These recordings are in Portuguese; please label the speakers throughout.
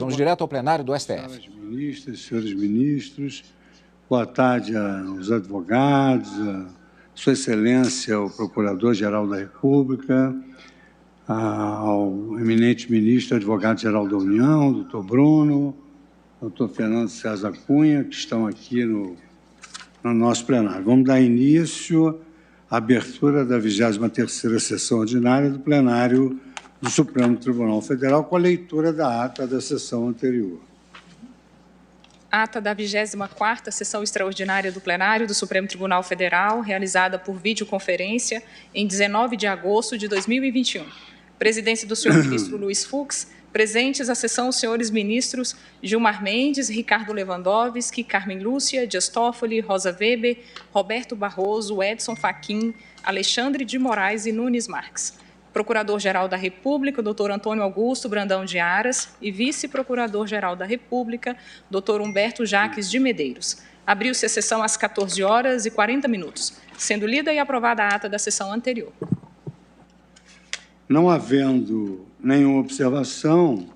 Speaker 1: Vamos direto ao plenário do STF.
Speaker 2: Senhoras ministras, senhores ministros, boa tarde aos advogados, a Sua Excelência, o Procurador-Geral da República, ao eminente ministro, advogado-geral da União, doutor Bruno, doutor Fernando César Cunha, que estão aqui no nosso plenário. Vamos dar início à abertura da 23ª sessão ordinária do plenário do Supremo Tribunal Federal, com a leitura da ata da sessão anterior.
Speaker 3: Ata da 24ª sessão extraordinária do plenário do Supremo Tribunal Federal, realizada por videoconferência em 19 de agosto de 2021. Presidência do senhor ministro Luiz Fux. Presentes à sessão os senhores ministros Gilmar Mendes, Ricardo Lewandowski, Carmen Lúcia, Dias Toffoli, Rosa Weber, Roberto Barroso, Edson Fachin, Alexandre de Moraes e Nunes Marques. Procurador-Geral da República, doutor Antônio Augusto Brandão de Aras, e Vice-Procurador-Geral da República, doutor Humberto Jaques de Medeiros. Abriu-se a sessão às 14h40, sendo lida e aprovada a ata da sessão anterior.
Speaker 2: Não havendo nenhuma observação,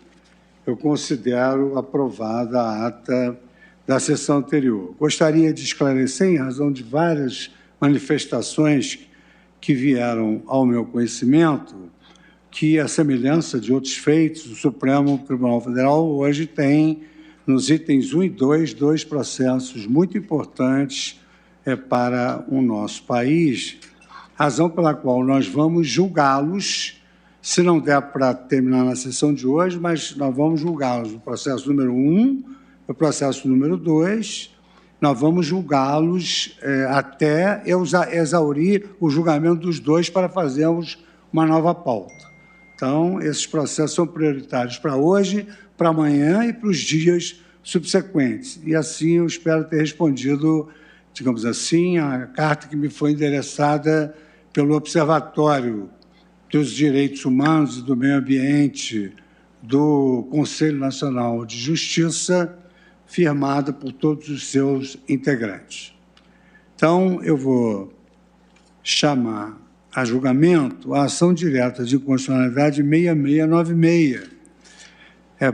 Speaker 2: eu considero aprovada a ata da sessão anterior. Gostaria de esclarecer, em razão de várias manifestações que vieram ao meu conhecimento, que, a semelhança de outros feitos, o Supremo Tribunal Federal hoje tem, nos itens 1 e 2, dois processos muito importantes para o nosso país, razão pela qual nós vamos julgá-los, se não der para terminar na sessão de hoje, mas nós vamos julgá-los, o processo número 1, o processo número 2, nós vamos julgá-los até exaurir o julgamento dos dois para fazermos uma nova pauta. Então, esses processos são prioritários para hoje, para amanhã e para os dias subsequentes. E assim eu espero ter respondido, digamos assim, a carta que me foi endereçada pelo Observatório dos Direitos Humanos e do Meio Ambiente do Conselho Nacional de Justiça, firmada por todos os seus integrantes. Então, eu vou chamar a julgamento a ação direta de inconstitucionalidade 6696,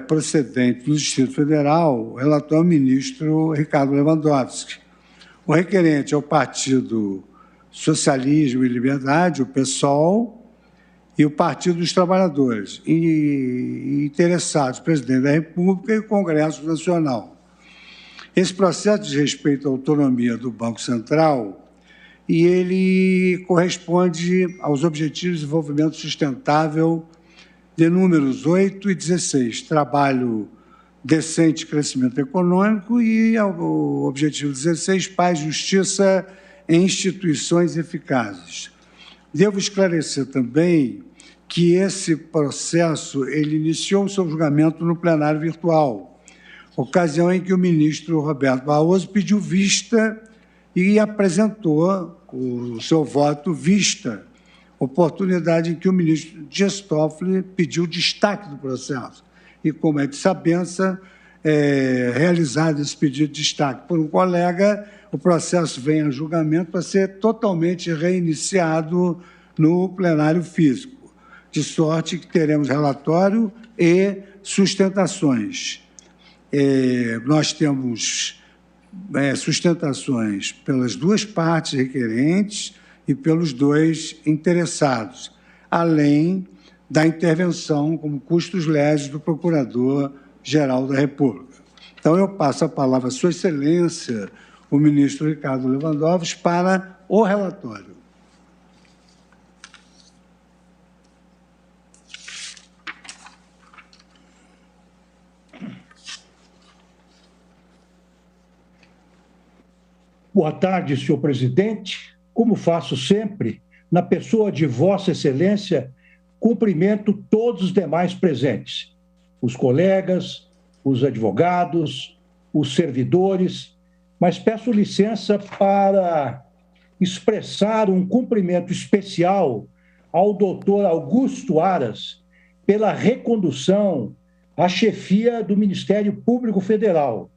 Speaker 2: procedente do Distrito Federal, o relator é o ministro Ricardo Lewandowski. O requerente é o Partido Socialismo e Liberdade, o PSOL, e o Partido dos Trabalhadores, e interessados, o Presidente da República e o Congresso Nacional. Esse processo diz respeito à autonomia do Banco Central e ele corresponde aos Objetivos de Desenvolvimento Sustentável de números 8 e 16, trabalho decente e crescimento econômico, e o Objetivo 16, paz, justiça em instituições eficazes. Devo esclarecer também que esse processo ele iniciou o seu julgamento no plenário virtual, ocasião em que o ministro Roberto Barroso pediu vista e apresentou o seu voto vista, oportunidade em que o ministro Dias Toffoli pediu destaque do processo. E, como é de sabença, realizado esse pedido de destaque por um colega, o processo vem a julgamento para ser totalmente reiniciado no plenário físico, de sorte que teremos relatório e sustentações. Nós temos sustentações pelas duas partes requerentes e pelos dois interessados, além da intervenção como custos legis do Procurador-Geral da República. Então, eu passo a palavra à Sua Excelência, o ministro Ricardo Lewandowski, para o relatório.
Speaker 4: Boa tarde, senhor presidente. Como faço sempre, na pessoa de Vossa Excelência, cumprimento todos os demais presentes, os colegas, os advogados, os servidores, mas peço licença para expressar um cumprimento especial ao doutor Augusto Aras pela recondução à chefia do Ministério Público Federal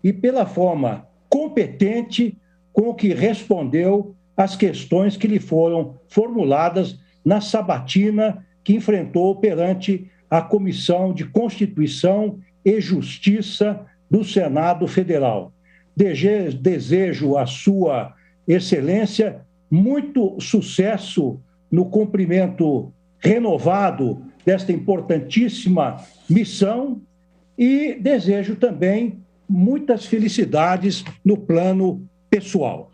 Speaker 4: e pela forma competente com que respondeu às questões que lhe foram formuladas na sabatina que enfrentou perante a Comissão de Constituição e Justiça do Senado Federal. Desejo à Sua Excelência muito sucesso no cumprimento renovado desta importantíssima missão e desejo também muitas felicidades no plano pessoal.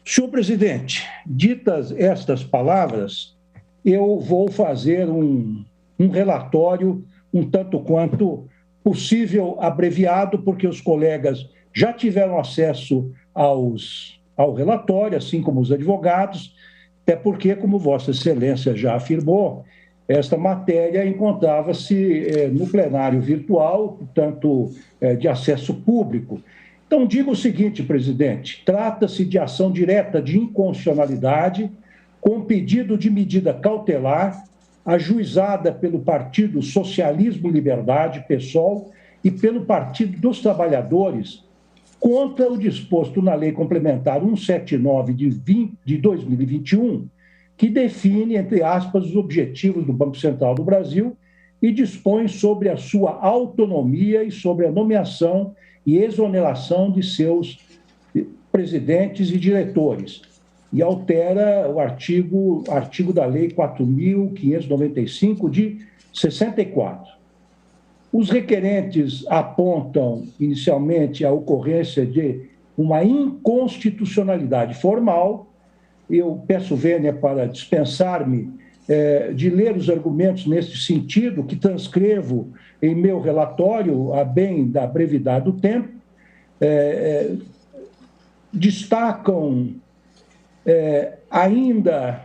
Speaker 4: Senhor presidente, ditas estas palavras, eu vou fazer um relatório um tanto quanto possível abreviado, porque os colegas já tiveram acesso ao relatório, assim como os advogados, até porque, como Vossa Excelência já afirmou, esta matéria encontrava-se no plenário virtual, portanto, de acesso público. Então, digo o seguinte, presidente, trata-se de ação direta de inconstitucionalidade com pedido de medida cautelar ajuizada pelo Partido Socialismo e Liberdade, PSOL, e pelo Partido dos Trabalhadores contra o disposto na Lei Complementar 179 de 2021, que define, entre aspas, os objetivos do Banco Central do Brasil e dispõe sobre a sua autonomia e sobre a nomeação e exoneração de seus presidentes e diretores. E altera o artigo da Lei 4.595 de 64. Os requerentes apontam, inicialmente, a ocorrência de uma inconstitucionalidade formal. Eu peço vênia para dispensar-me de ler os argumentos nesse sentido, que transcrevo em meu relatório, a bem da brevidade do tempo. Destacam ainda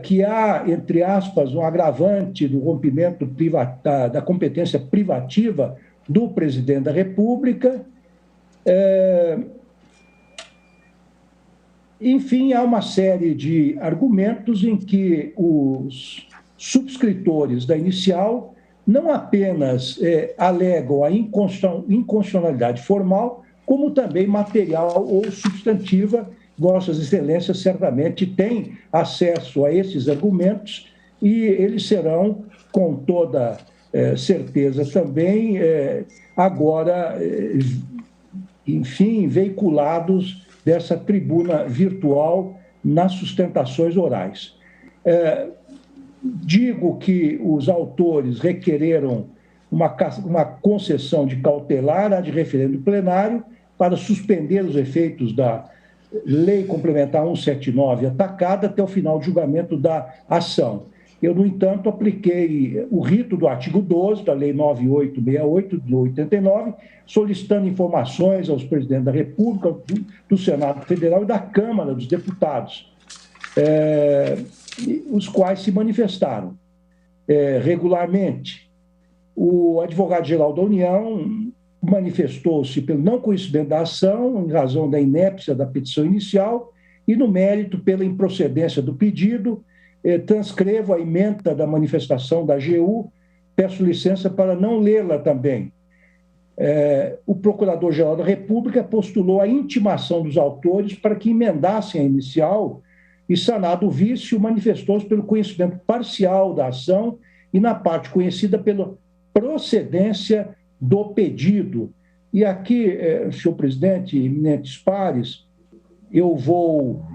Speaker 4: que há, entre aspas, um agravante do rompimento da competência privativa do presidente da República. Enfim, há uma série de argumentos em que os subscritores da inicial não apenas alegam a inconstitucionalidade formal, como também material ou substantiva. Vossas Excelências certamente têm acesso a esses argumentos e eles serão, com toda certeza também, agora, enfim, veiculados dessa tribuna virtual nas sustentações orais. Digo que os autores requereram uma concessão de cautelar ad referendo plenário para suspender os efeitos da Lei Complementar 179 atacada até o final do julgamento da ação. Eu, no entanto, apliquei o rito do artigo 12 da Lei 9868 de 89, solicitando informações aos presidentes da República, do Senado Federal e da Câmara dos Deputados, os quais se manifestaram regularmente. O advogado-geral da União manifestou-se pelo não conhecimento da ação, em razão da inépcia da petição inicial, e, no mérito, pela improcedência do pedido. Transcrevo a ementa da manifestação da AGU, peço licença para não lê-la também. O Procurador-Geral da República postulou a intimação dos autores para que emendassem a inicial e, sanado o vício, manifestou-se pelo conhecimento parcial da ação e na parte conhecida pela procedência do pedido. E aqui, senhor presidente, eminentes pares, eu vou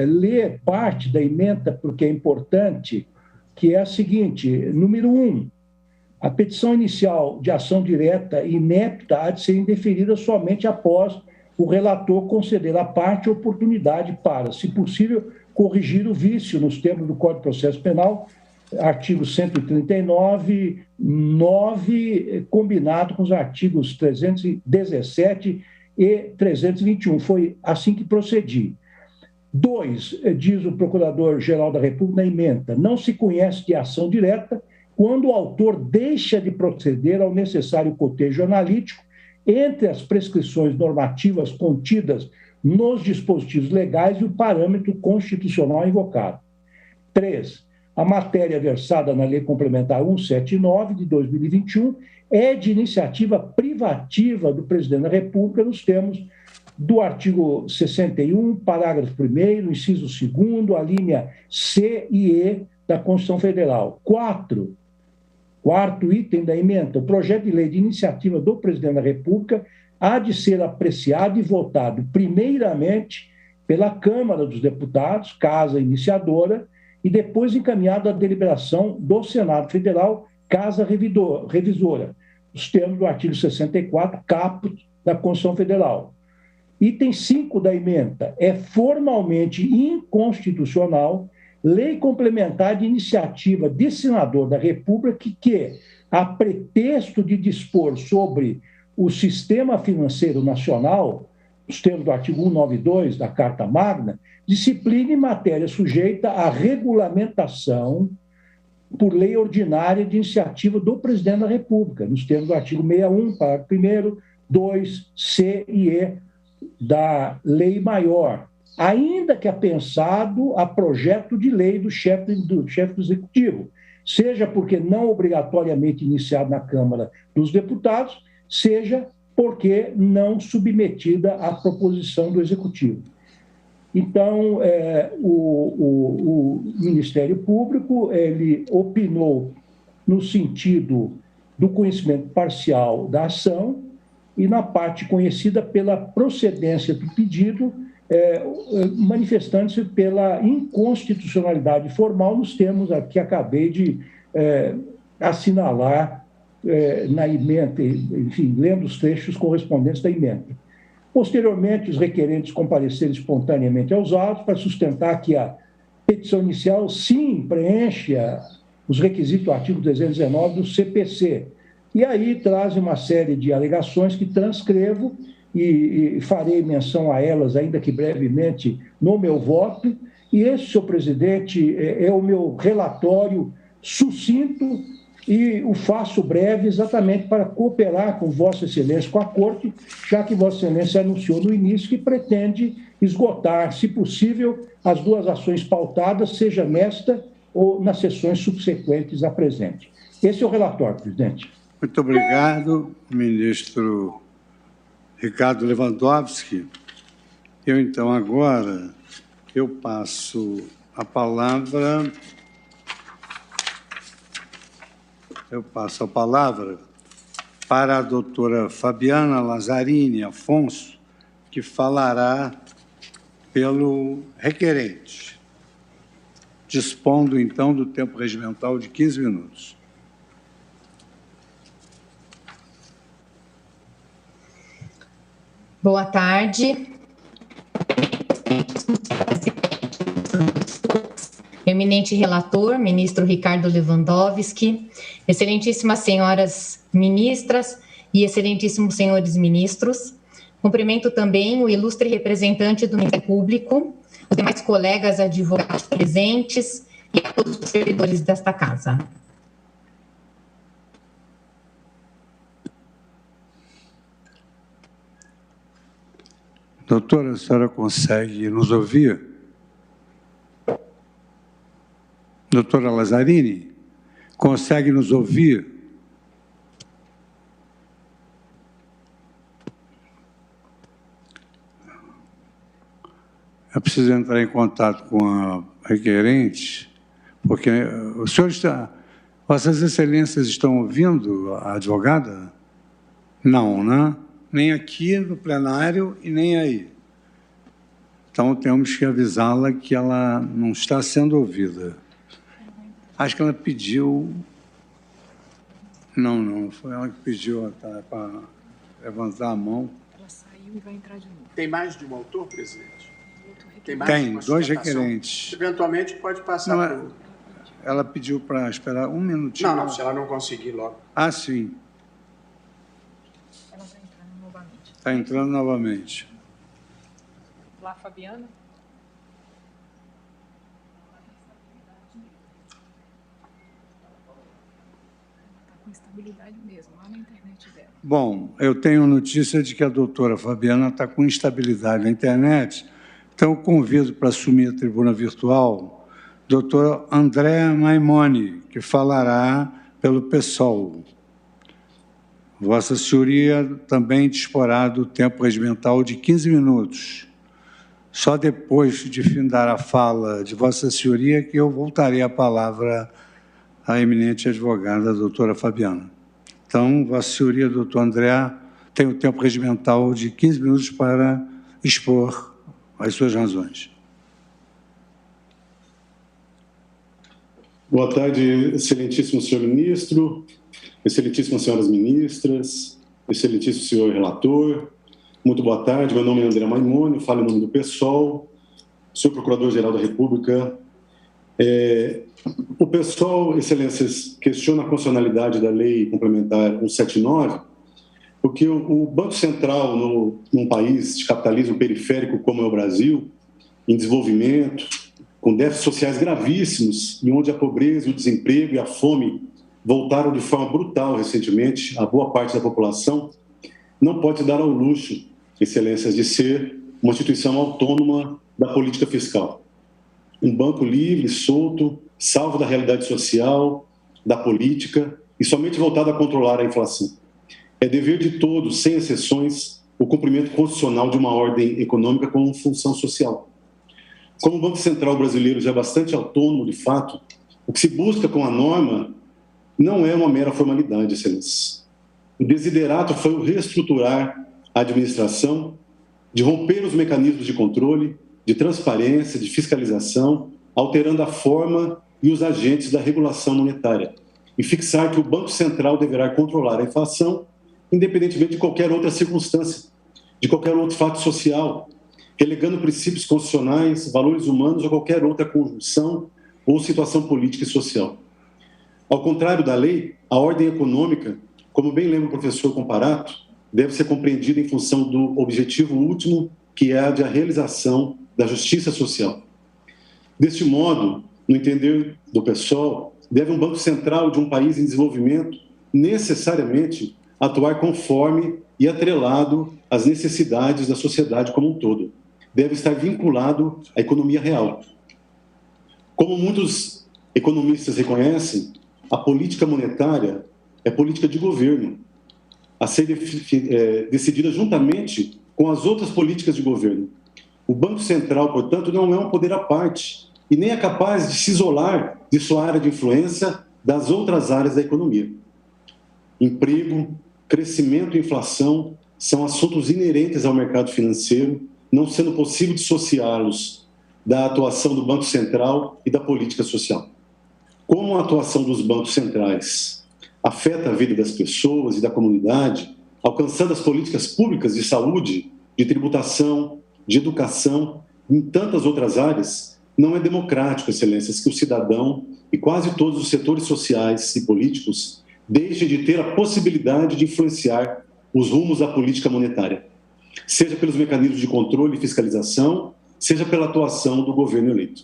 Speaker 4: ler parte da ementa, porque é importante, que é a seguinte: número 1, a petição inicial de ação direta inepta há de ser indeferida somente após o relator conceder à parte oportunidade para, se possível, corrigir o vício nos termos do Código de Processo Penal, artigo 139, 9, combinado com os artigos 317 e 321. Foi assim que procedi. 2, diz o Procurador-Geral da República na ementa, não se conhece de ação direta quando o autor deixa de proceder ao necessário cotejo analítico entre as prescrições normativas contidas nos dispositivos legais e o parâmetro constitucional invocado. 3, a matéria versada na Lei Complementar 179 de 2021 é de iniciativa privativa do Presidente da República nos termos do artigo 61, parágrafo 1º, inciso 2º, a linha C e E da Constituição Federal. 4, Quarto item da emenda: o projeto de lei de iniciativa do Presidente da República há de ser apreciado e votado primeiramente pela Câmara dos Deputados, casa iniciadora, e depois encaminhado à deliberação do Senado Federal, casa revisora, os termos do artigo 64, caput da Constituição Federal. Item 5 da emenda: é formalmente inconstitucional lei complementar de iniciativa de senador da República que, a pretexto de dispor sobre o sistema financeiro nacional, os termos do artigo 192 da Carta Magna, discipline matéria sujeita à regulamentação por lei ordinária de iniciativa do Presidente da República, nos termos do artigo 61, parágrafo 1º, 2, C e E da Lei Maior, ainda que apensado a projeto de lei do chefe do Executivo, seja porque não obrigatoriamente iniciado na Câmara dos Deputados, seja porque não submetida à proposição do Executivo. Então, o Ministério Público ele opinou no sentido do conhecimento parcial da ação e na parte conhecida pela procedência do pedido, manifestando-se pela inconstitucionalidade formal nos termos que acabei de assinalar na emenda, enfim, lendo os trechos correspondentes da emenda. Posteriormente, os requerentes compareceram espontaneamente aos autos para sustentar que a petição inicial, sim, preenche os requisitos do artigo 319 do CPC. E aí traz uma série de alegações que transcrevo e farei menção a elas, ainda que brevemente, no meu voto. E esse, senhor presidente, é o meu relatório sucinto e o faço breve exatamente para cooperar com Vossa Excelência, com a Corte, já que Vossa Excelência anunciou no início que pretende esgotar, se possível, as duas ações pautadas, seja nesta ou nas sessões subsequentes à presente. Esse é o relatório, presidente.
Speaker 2: Muito obrigado, ministro Ricardo Lewandowski. Então, agora, eu passo a palavra para a doutora Fabiana Lazzarini Afonso, que falará pelo requerente, dispondo, então, do tempo regimental de 15 minutos.
Speaker 1: Boa tarde. Eminente relator, ministro Ricardo Lewandowski, excelentíssimas senhoras ministras e excelentíssimos senhores ministros, cumprimento também o ilustre representante do Ministério Público, os demais colegas advogados presentes e a todos os servidores desta casa.
Speaker 2: Doutora, a senhora consegue nos ouvir? Doutora Lazzarini, consegue nos ouvir? Eu preciso entrar em contato com a requerente, porque o senhor está... Vossas Excelências estão ouvindo a advogada? Não, né? Nem aqui no plenário e nem aí. Então, temos que avisá-la que ela não está sendo ouvida. Acho que ela pediu... Não foi ela que pediu para levantar a mão.
Speaker 3: Ela saiu e vai entrar de novo.
Speaker 5: Tem mais de um autor, presidente?
Speaker 2: Tem, dois requerentes.
Speaker 5: Eventualmente pode passar por...
Speaker 2: Ela pediu para esperar um minutinho.
Speaker 5: Não, se ela não conseguir logo.
Speaker 2: Ah, sim.
Speaker 3: Ela está entrando novamente.
Speaker 2: Está entrando novamente.
Speaker 3: Lá, Fabiana. Está com instabilidade mesmo, lá na internet dela.
Speaker 2: Bom, eu tenho notícia de que a doutora Fabiana está com instabilidade na internet, então eu convido para assumir a tribuna virtual o doutor André Maimone, que falará pelo PSOL. Vossa Senhoria também disporá do tempo regimental de 15 minutos. Só depois de findar a fala de Vossa Senhoria que eu voltarei a palavra a eminente advogada, a doutora Fabiana. Então, Vossa Senhoria, doutor André, tem o tempo regimental de 15 minutos para expor as suas razões.
Speaker 6: Boa tarde, excelentíssimo senhor ministro, excelentíssimas senhoras ministras, excelentíssimo senhor relator. Muito boa tarde, meu nome é André Maimone, falo em nome do PSOL, sou Procurador-Geral da República. O PSOL, excelências, questiona a constitucionalidade da Lei Complementar 179, porque o Banco Central, num país de capitalismo periférico como é o Brasil, em desenvolvimento, com déficits sociais gravíssimos, e onde a pobreza, o desemprego e a fome voltaram de forma brutal recentemente a boa parte da população, não pode dar ao luxo, excelências, de ser uma instituição autônoma da política fiscal. Um banco livre, solto, salvo da realidade social, da política, e somente voltado a controlar a inflação. É dever de todos, sem exceções, o cumprimento constitucional de uma ordem econômica com função social. Como o Banco Central brasileiro já é bastante autônomo, de fato, o que se busca com a norma não é uma mera formalidade, excelência. O desiderato foi o reestruturar a administração, de romper os mecanismos de controle, de transparência, de fiscalização, alterando a forma e os agentes da regulação monetária, e fixar que o Banco Central deverá controlar a inflação, independentemente de qualquer outra circunstância, de qualquer outro fato social, relegando princípios constitucionais, valores humanos ou qualquer outra conjunção ou situação política e social. Ao contrário da lei, a ordem econômica, como bem lembra o professor Comparato, deve ser compreendida em função do objetivo último, que é a de a realização da justiça social. Deste modo, no entender do PSOL, deve um Banco Central de um país em desenvolvimento necessariamente atuar conforme e atrelado às necessidades da sociedade como um todo. Deve estar vinculado à economia real. Como muitos economistas reconhecem, a política monetária é política de governo, a ser decidida juntamente com as outras políticas de governo. O Banco Central, portanto, não é um poder à parte e nem é capaz de se isolar de sua área de influência das outras áreas da economia. Emprego, crescimento e inflação são assuntos inerentes ao mercado financeiro, não sendo possível dissociá-los da atuação do Banco Central e da política social. Como a atuação dos bancos centrais afeta a vida das pessoas e da comunidade, alcançando as políticas públicas de saúde, de tributação, de educação, em tantas outras áreas, não é democrático, excelências, que o cidadão e quase todos os setores sociais e políticos deixem de ter a possibilidade de influenciar os rumos da política monetária, seja pelos mecanismos de controle e fiscalização, seja pela atuação do governo eleito.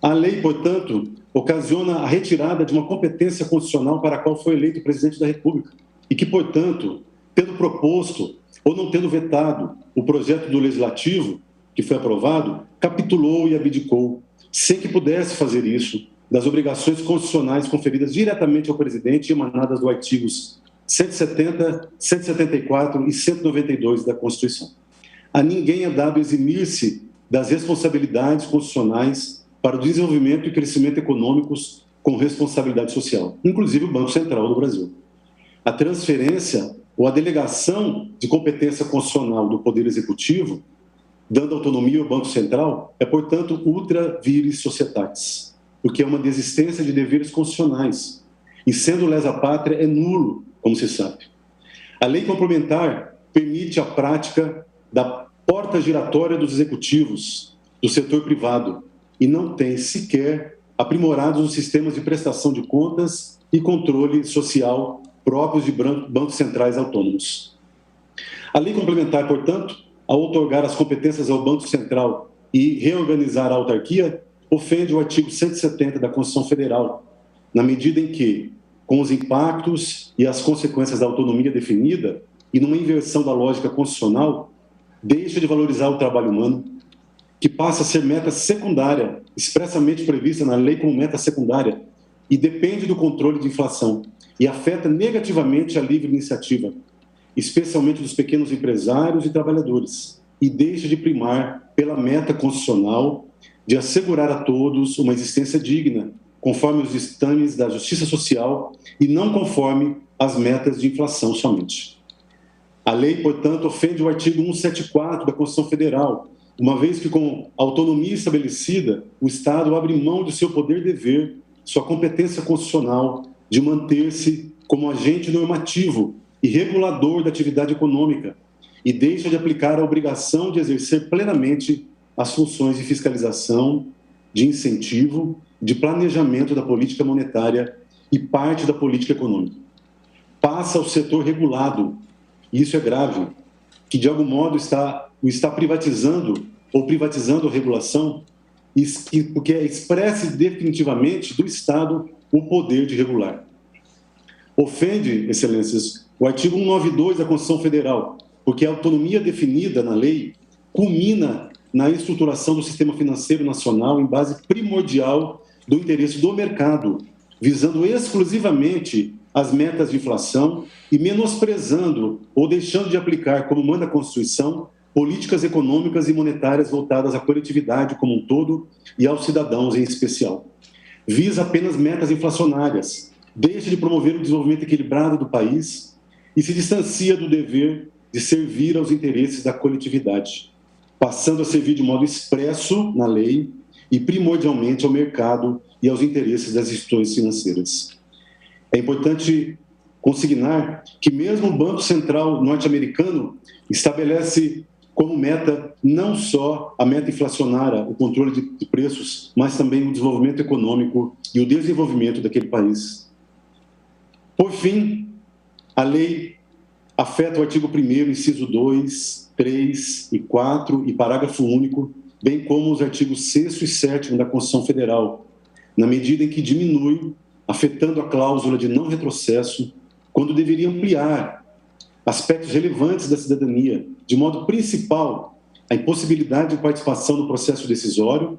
Speaker 6: A lei, portanto, ocasiona a retirada de uma competência constitucional para a qual foi eleito o presidente da República e que, portanto, tendo proposto ou não tendo vetado o projeto do Legislativo que foi aprovado, capitulou e abdicou, sem que pudesse fazer isso, das obrigações constitucionais conferidas diretamente ao presidente e emanadas dos artigos 170, 174 e 192 da Constituição. A ninguém é dado eximir-se das responsabilidades constitucionais para o desenvolvimento e crescimento econômicos com responsabilidade social, inclusive o Banco Central do Brasil. A transferência ou a delegação de competência constitucional do Poder Executivo, dando autonomia ao Banco Central, é, portanto, ultra vires societatis, porque é uma desistência de deveres constitucionais, e sendo lesa pátria é nulo, como se sabe. A lei complementar permite a prática da porta giratória dos executivos do setor privado e não tem sequer aprimorados os sistemas de prestação de contas e controle social próprios de bancos centrais autônomos. A lei complementar, portanto, ao outorgar as competências ao Banco Central e reorganizar a autarquia, ofende o artigo 170 da Constituição Federal, na medida em que, com os impactos e as consequências da autonomia definida e numa inversão da lógica constitucional, deixa de valorizar o trabalho humano, que passa a ser meta secundária, expressamente prevista na lei como meta secundária, e depende do controle de inflação, e afeta negativamente a livre iniciativa, especialmente dos pequenos empresários e trabalhadores, e deixa de primar pela meta constitucional de assegurar a todos uma existência digna conforme os ditames da justiça social e não conforme as metas de inflação somente. A lei, portanto, ofende o artigo 174 da Constituição Federal, uma vez que, com autonomia estabelecida, o Estado abre mão de seu poder-dever, sua competência constitucional de manter-se como agente normativo e regulador da atividade econômica e deixa de aplicar a obrigação de exercer plenamente as funções de fiscalização, de incentivo, de planejamento da política monetária e parte da política econômica. Passa ao setor regulado, e isso é grave, que de algum modo está privatizando ou privatizando a regulação, porque expresse definitivamente do Estado o poder de regular. Ofende, excelências, o artigo 192 da Constituição Federal, porque a autonomia definida na lei culmina na estruturação do sistema financeiro nacional em base primordial do interesse do mercado, visando exclusivamente as metas de inflação e menosprezando ou deixando de aplicar, como manda a Constituição, políticas econômicas e monetárias voltadas à coletividade como um todo e aos cidadãos em especial. Visa apenas metas inflacionárias, deixa de promover o desenvolvimento equilibrado do país e se distancia do dever de servir aos interesses da coletividade, passando a servir de modo expresso na lei e primordialmente ao mercado e aos interesses das instituições financeiras. É importante consignar que mesmo o Banco Central norte-americano estabelece como meta não só a meta inflacionária, o controle de preços, mas também o desenvolvimento econômico e o desenvolvimento daquele país. Por fim, a lei afeta o artigo 1º, inciso 2, 3 e 4 e parágrafo único, bem como os artigos 6º e 7º da Constituição Federal, na medida em que diminui, afetando a cláusula de não retrocesso, quando deveria ampliar aspectos relevantes da cidadania, de modo principal, a impossibilidade de participação no processo decisório,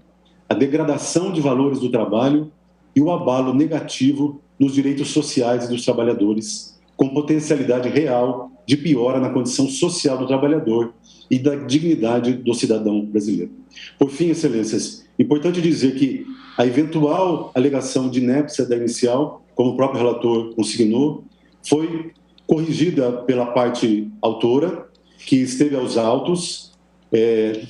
Speaker 6: a degradação de valores do trabalho e o abalo negativo nos direitos sociais dos trabalhadores, com potencialidade real de piora na condição social do trabalhador e da dignidade do cidadão brasileiro. Por fim, excelências, importante dizer que a eventual alegação de inépcia da inicial, como o próprio relator consignou, foi corrigida pela parte autora, que esteve aos autos,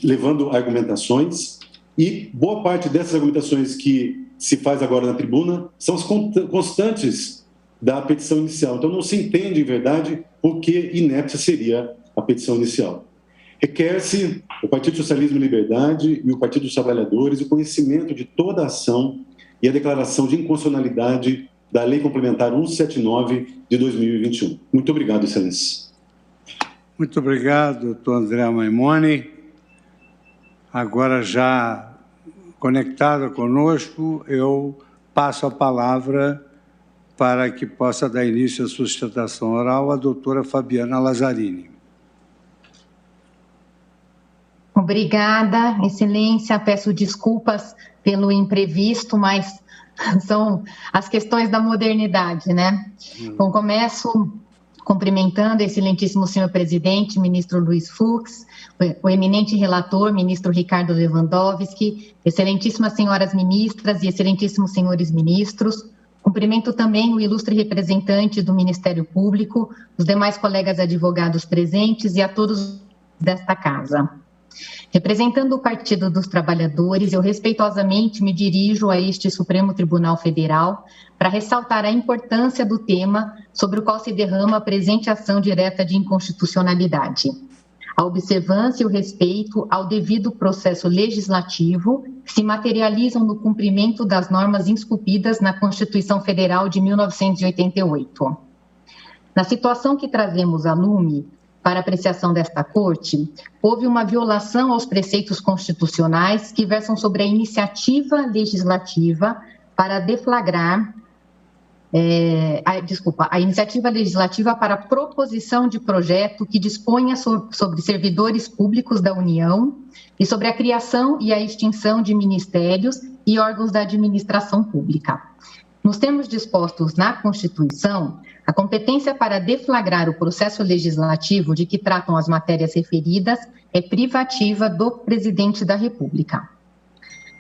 Speaker 6: levando argumentações, e boa parte dessas argumentações que se faz agora na tribuna são as constantes da petição inicial. Então, não se entende, em verdade, por que inépcia seria a petição inicial. Requer-se o Partido Socialismo e Liberdade e o Partido dos Trabalhadores o conhecimento de toda a ação e a declaração de inconstitucionalidade da Lei Complementar 179 de 2021. Muito obrigado, excelência.
Speaker 2: Muito obrigado, doutor André Maimone. Agora, já conectada conosco, eu passo a palavra para que possa dar início à sustentação oral à doutora Fabiana Lazzarini.
Speaker 1: Obrigada, excelência. Peço desculpas pelo imprevisto, mas são as questões da modernidade, né? Bom, começo cumprimentando o excelentíssimo senhor presidente, ministro Luiz Fux, o eminente relator, ministro Ricardo Lewandowski, excelentíssimas senhoras ministras e excelentíssimos senhores ministros. Cumprimento também o ilustre representante do Ministério Público, os demais colegas advogados presentes e a todos desta casa. Representando o Partido dos Trabalhadores, eu respeitosamente me dirijo a este Supremo Tribunal Federal para ressaltar a importância do tema sobre o qual se derrama a presente ação direta de inconstitucionalidade. A observância e o respeito ao devido processo legislativo se materializam no cumprimento das normas esculpidas na Constituição Federal de 1988. Na situação que trazemos a lume, para apreciação desta Corte, houve uma violação aos preceitos constitucionais que versam sobre a iniciativa legislativa para deflagrar, a iniciativa legislativa para a proposição de projeto que disponha sobre servidores públicos da União e sobre a criação e a extinção de ministérios e órgãos da administração pública. Nos termos dispostos na Constituição, a competência para deflagrar o processo legislativo de que tratam as matérias referidas é privativa do Presidente da República.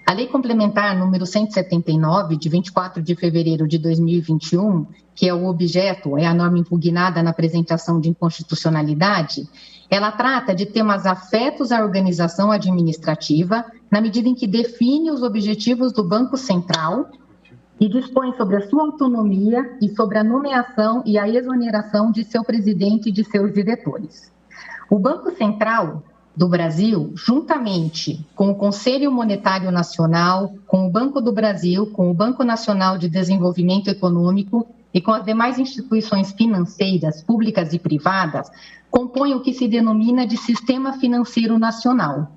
Speaker 1: A Lei Complementar número 179, de 24 de fevereiro de 2021, que é o objeto, é a norma impugnada na apresentação de inconstitucionalidade, ela trata de temas afetos à organização administrativa, na medida em que define os objetivos do Banco Central e dispõe sobre a sua autonomia e sobre a nomeação e a exoneração de seu presidente e de seus diretores. O Banco Central do Brasil, juntamente com o Conselho Monetário Nacional, com o Banco do Brasil, com o Banco Nacional de Desenvolvimento Econômico e com as demais instituições financeiras, públicas e privadas, compõem o que se denomina de Sistema Financeiro Nacional.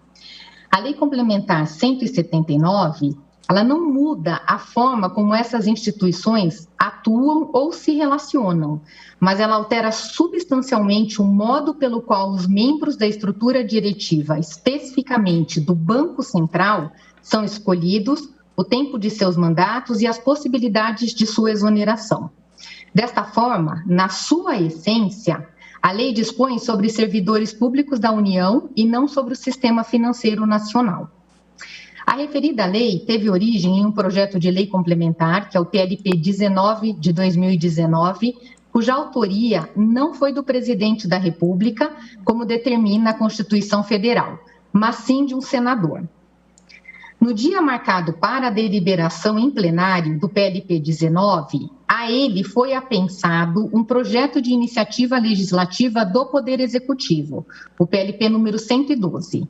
Speaker 1: A Lei Complementar 179, ela não muda a forma como essas instituições atuam ou se relacionam, mas ela altera substancialmente o modo pelo qual os membros da estrutura diretiva, especificamente do Banco Central, são escolhidos, o tempo de seus mandatos e as possibilidades de sua exoneração. Desta forma, na sua essência, a lei dispõe sobre servidores públicos da União e não sobre o Sistema Financeiro Nacional. A referida lei teve origem em um projeto de lei complementar, que é o PLP 19 de 2019, cuja autoria não foi do presidente da República, como determina a Constituição Federal, mas sim de um senador. No dia marcado para a deliberação em plenário do PLP 19, a ele foi apensado um projeto de iniciativa legislativa do Poder Executivo, o PLP número 112.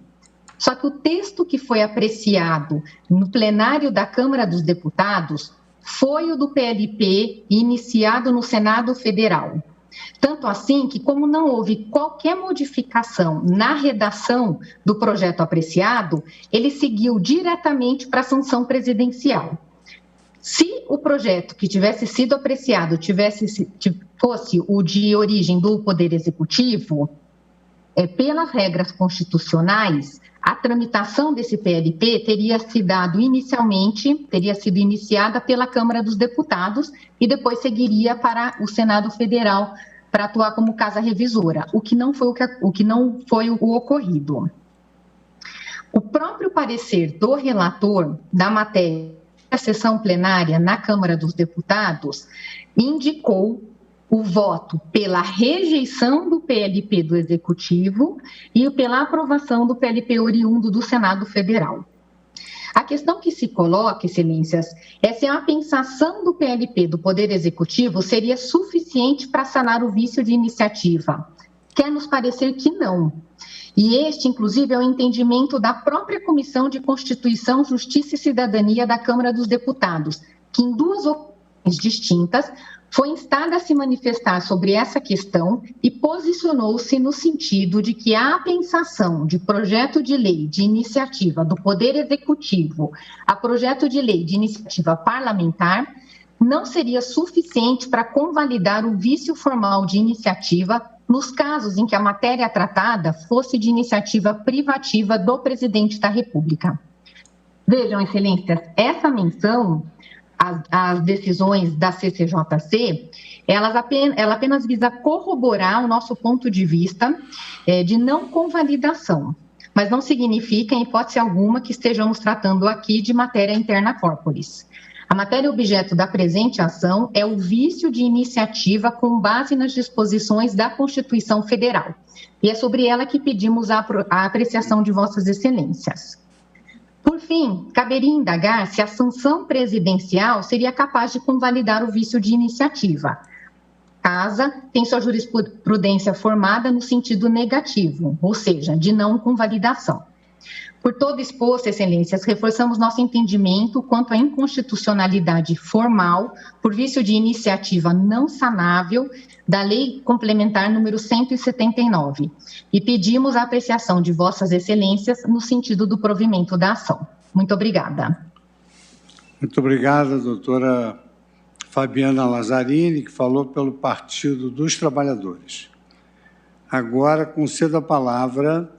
Speaker 1: Só que o texto que foi apreciado no plenário da Câmara dos Deputados foi o do PLP iniciado no Senado Federal. Tanto assim que, como não houve qualquer modificação na redação do projeto apreciado, ele seguiu diretamente para a sanção presidencial. Se o projeto que tivesse sido apreciado fosse o de origem do Poder Executivo, pelas regras constitucionais, a tramitação desse PLP teria sido iniciada pela Câmara dos Deputados e depois seguiria para o Senado Federal para atuar como casa revisora, o que não foi o ocorrido. O próprio parecer do relator da matéria da sessão plenária na Câmara dos Deputados indicou o voto pela rejeição do PLP do Executivo e pela aprovação do PLP oriundo do Senado Federal. A questão que se coloca, excelências, é se a apensação do PLP do Poder Executivo seria suficiente para sanar o vício de iniciativa. Quer nos parecer que não. E este, inclusive, é o entendimento da própria Comissão de Constituição, Justiça e Cidadania da Câmara dos Deputados, que em duas ocasiões distintas foi instada a se manifestar sobre essa questão e posicionou-se no sentido de que a apensação de projeto de lei de iniciativa do Poder Executivo a projeto de lei de iniciativa parlamentar não seria suficiente para convalidar o vício formal de iniciativa nos casos em que a matéria tratada fosse de iniciativa privativa do presidente da República. Vejam, excelências, essa menção as decisões da CCJC, ela apenas visa corroborar o nosso ponto de vista de não convalidação, mas não significa, em hipótese alguma, que estejamos tratando aqui de matéria interna corporis. A matéria objeto da presente ação é o vício de iniciativa com base nas disposições da Constituição Federal, e é sobre ela que pedimos a apreciação de Vossas Excelências. Por fim, caberia indagar se a sanção presidencial seria capaz de convalidar o vício de iniciativa. Casa tem sua jurisprudência formada no sentido negativo, ou seja, de não convalidação. Por todo exposto, excelências, reforçamos nosso entendimento quanto à inconstitucionalidade formal, por vício de iniciativa não sanável, da Lei Complementar número 179, e pedimos a apreciação de Vossas Excelências no sentido do provimento da ação. Muito obrigada.
Speaker 2: Muito obrigada, doutora Fabiana Lazzarini, que falou pelo Partido dos Trabalhadores. Agora, concedo a palavra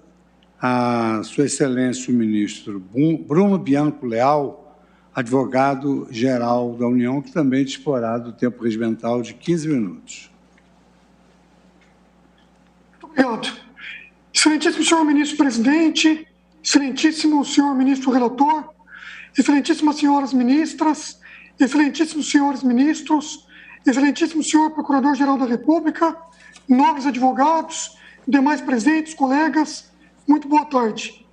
Speaker 2: a Sua Excelência o Ministro Bruno Bianco Leal, advogado-geral da União, que também disporá do tempo regimental de 15 minutos.
Speaker 7: Obrigado. Excelentíssimo senhor ministro-presidente, excelentíssimo senhor ministro-relator, excelentíssimas senhoras ministras, excelentíssimos senhores ministros, excelentíssimo senhor Procurador-Geral da República, nobres advogados, demais presentes, colegas, muito boa tarde.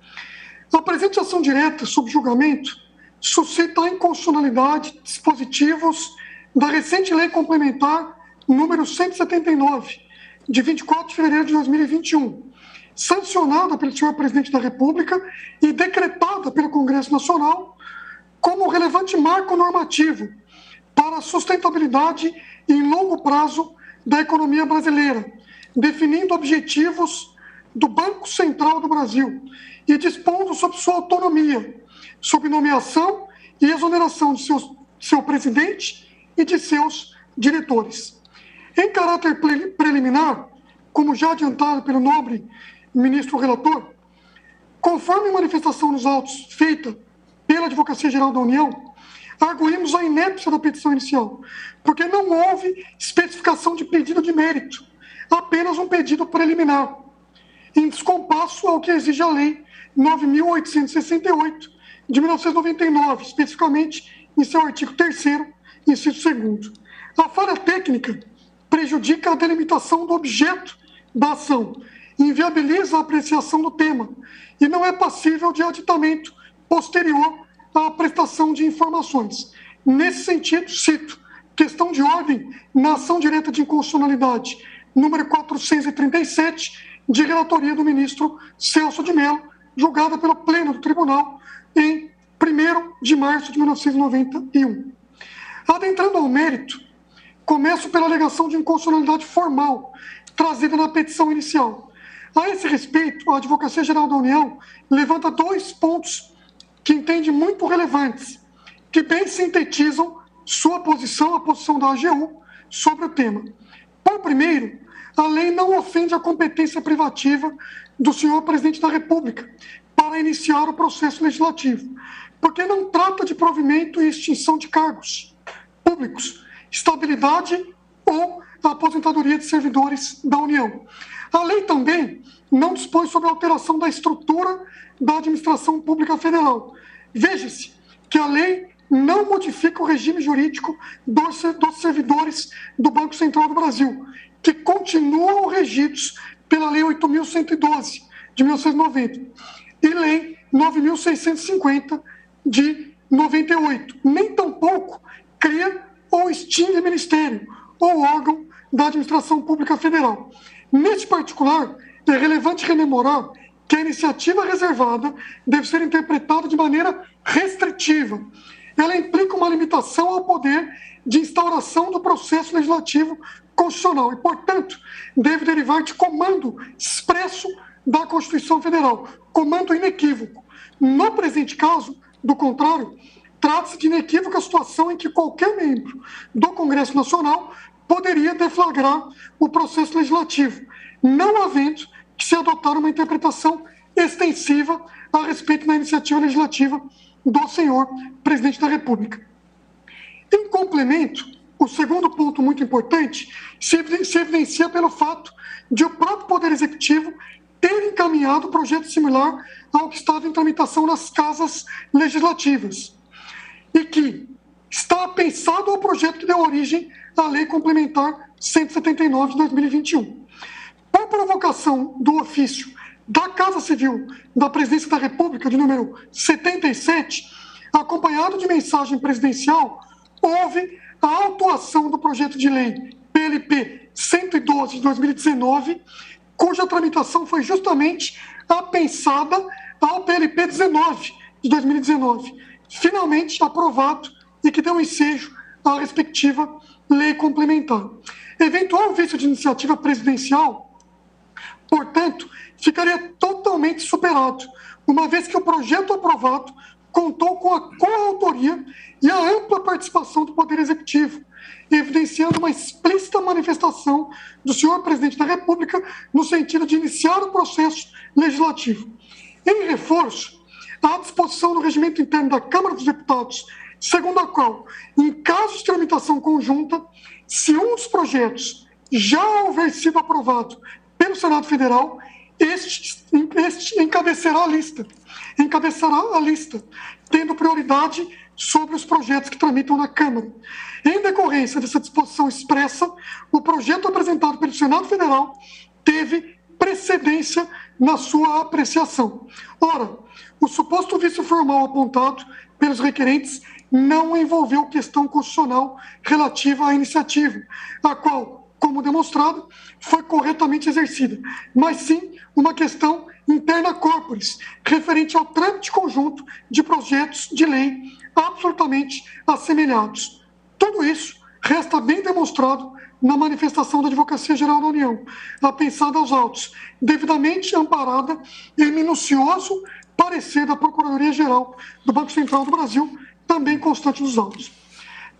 Speaker 7: A presente ação direta sob julgamento suscita a inconstitucionalidade de dispositivos da recente Lei Complementar número 179, de 24 de fevereiro de 2021, sancionada pelo senhor Presidente da República e decretada pelo Congresso Nacional como relevante marco normativo para a sustentabilidade em longo prazo da economia brasileira, definindo objetivos do Banco Central do Brasil e dispondo sobre sua autonomia, sob nomeação e exoneração de seu presidente e de seus diretores. Em caráter preliminar, como já adiantado pelo nobre ministro relator, conforme a manifestação nos autos feita pela Advocacia Geral da União, arguímos a inépcia da petição inicial, porque não houve especificação de pedido de mérito, apenas um pedido preliminar, em descompasso ao que exige a Lei 9.868, de 1999, especificamente em seu artigo 3º, inciso 2º. A falha técnica prejudica a delimitação do objeto da ação, inviabiliza a apreciação do tema e não é passível de aditamento posterior à prestação de informações. Nesse sentido, cito questão de ordem na ação direta de inconstitucionalidade número 437, de relatoria do ministro Celso de Mello, julgada pelo Pleno do Tribunal em 1º de março de 1991. Adentrando ao mérito, começo pela alegação de inconstitucionalidade formal trazida na petição inicial. A esse respeito, a Advocacia Geral da União levanta 2 pontos que entende muito relevantes, que bem sintetizam sua posição, a posição da AGU, sobre o tema. Por primeiro, a lei não ofende a competência privativa do senhor Presidente da República para iniciar o processo legislativo, porque não trata de provimento e extinção de cargos públicos, estabilidade ou a aposentadoria de servidores da União. A lei também não dispõe sobre a alteração da estrutura da administração pública federal. Veja-se que a lei não modifica o regime jurídico dos servidores do Banco Central do Brasil, que continuam regidos pela Lei 8.112, de 1990, e Lei 9.650, de 98. Nem tampouco cria ou extingue ministério ou órgão da administração pública federal. Neste particular, é relevante rememorar que a iniciativa reservada deve ser interpretada de maneira restritiva. Ela implica uma limitação ao poder de instauração do processo legislativo constitucional e, portanto, deve derivar de comando expresso da Constituição Federal, comando inequívoco. No presente caso, do contrário, trata-se de inequívoca situação em que qualquer membro do Congresso Nacional poderia deflagrar o processo legislativo, não havendo que se adotar uma interpretação extensiva a respeito da iniciativa legislativa do senhor Presidente da República. Em complemento, o segundo ponto muito importante se evidencia pelo fato de o próprio Poder Executivo ter encaminhado projeto similar ao que estava em tramitação nas casas legislativas e que está pensado ao projeto que deu origem à Lei Complementar 179 de 2021. Por provocação do ofício da Casa Civil da Presidência da República, de número 77, acompanhado de mensagem presidencial, houve a autuação do projeto de lei PLP 112 de 2019, cuja tramitação foi justamente apensada ao PLP 19 de 2019, finalmente aprovado e que deu ensejo à respectiva lei complementar. Eventual vício de iniciativa presidencial, portanto, ficaria totalmente superado, uma vez que o projeto aprovado contou com a coautoria e a ampla participação do Poder Executivo, evidenciando uma explícita manifestação do senhor Presidente da República no sentido de iniciar o processo legislativo. Em reforço, há disposição no regimento interno da Câmara dos Deputados, segundo a qual, em caso de tramitação conjunta, se um dos projetos já houver sido aprovado pelo Senado Federal, este encabeçará a lista, tendo prioridade sobre os projetos que tramitam na Câmara. Em decorrência dessa disposição expressa, o projeto apresentado pelo Senado Federal teve precedência na sua apreciação. Ora, o suposto vício formal apontado pelos requerentes não envolveu questão constitucional relativa à iniciativa, a qual, como demonstrado, foi corretamente exercida, mas sim uma questão interna corporis, referente ao trâmite conjunto de projetos de lei absolutamente assemelhados. Tudo isso resta bem demonstrado na manifestação da Advocacia Geral da União, apensada aos autos, devidamente amparada em minucioso parecer da Procuradoria-Geral do Banco Central do Brasil, também constante nos autos.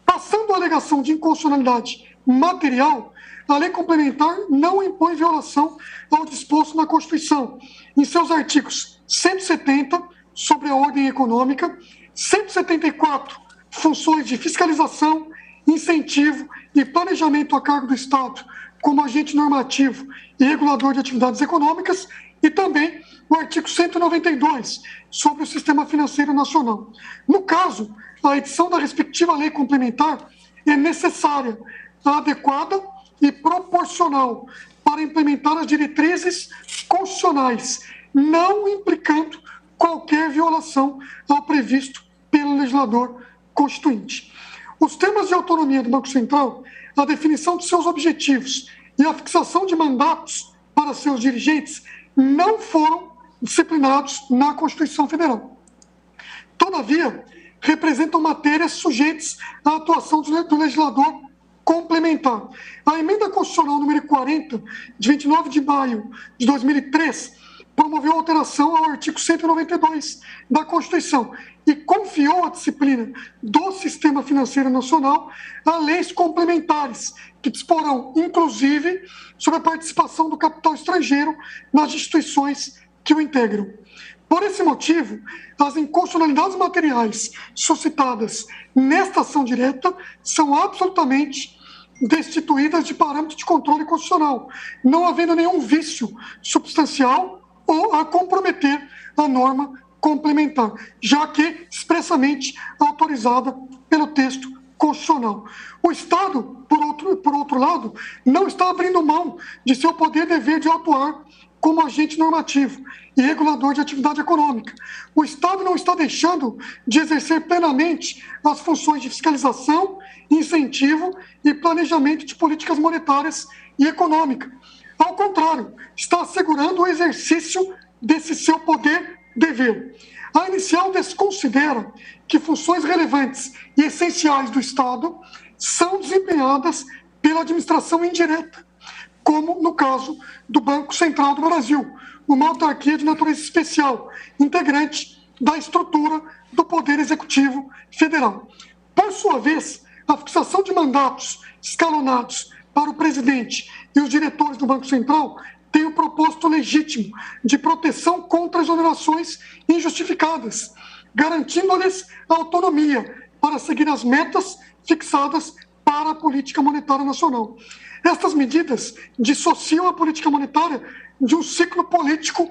Speaker 7: Passando à alegação de inconstitucionalidade material, a lei complementar não impõe violação ao disposto na Constituição, em seus artigos 170, sobre a ordem econômica, 174, funções de fiscalização, incentivo e planejamento a cargo do Estado como agente normativo e regulador de atividades econômicas, e também o artigo 192, sobre o Sistema Financeiro Nacional. No caso, a edição da respectiva lei complementar é necessária, adequada e proporcional para implementar as diretrizes constitucionais, não implicando qualquer violação ao previsto pelo legislador constituinte. Os temas de autonomia do Banco Central, a definição de seus objetivos e a fixação de mandatos para seus dirigentes não foram disciplinados na Constituição Federal. Todavia, representam matérias sujeitas à atuação do legislador complementar. A emenda constitucional número 40, de 29 de maio de 2003, promoveu alteração ao artigo 192 da Constituição e confiou a disciplina do Sistema Financeiro Nacional a leis complementares, que disporão, inclusive, sobre a participação do capital estrangeiro nas instituições que o integram. Por esse motivo, as inconstitucionalidades materiais suscitadas nesta ação direta são absolutamente destituídas de parâmetro de controle constitucional, não havendo nenhum vício substancial ou a comprometer a norma complementar, já que expressamente autorizada pelo texto constitucional. O Estado, por outro lado, não está abrindo mão de seu poder e dever de atuar como agente normativo e regulador de atividade econômica. O Estado não está deixando de exercer plenamente as funções de fiscalização, incentivo e planejamento de políticas monetárias e econômicas. Ao contrário, está assegurando o exercício desse seu poder-dever. A inicial desconsidera que funções relevantes e essenciais do Estado são desempenhadas pela administração indireta, como no caso do Banco Central do Brasil, uma autarquia de natureza especial, integrante da estrutura do Poder Executivo Federal. Por sua vez, a fixação de mandatos escalonados para o presidente e os diretores do Banco Central tem o propósito legítimo de proteção contra exonerações injustificadas, garantindo-lhes autonomia para seguir as metas fixadas para a política monetária nacional. Estas medidas dissociam a política monetária de um ciclo político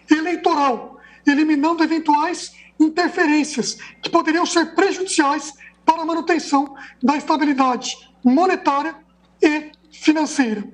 Speaker 7: eleitoral, eliminando eventuais interferências que poderiam ser prejudiciais para a manutenção da estabilidade monetária e financeira.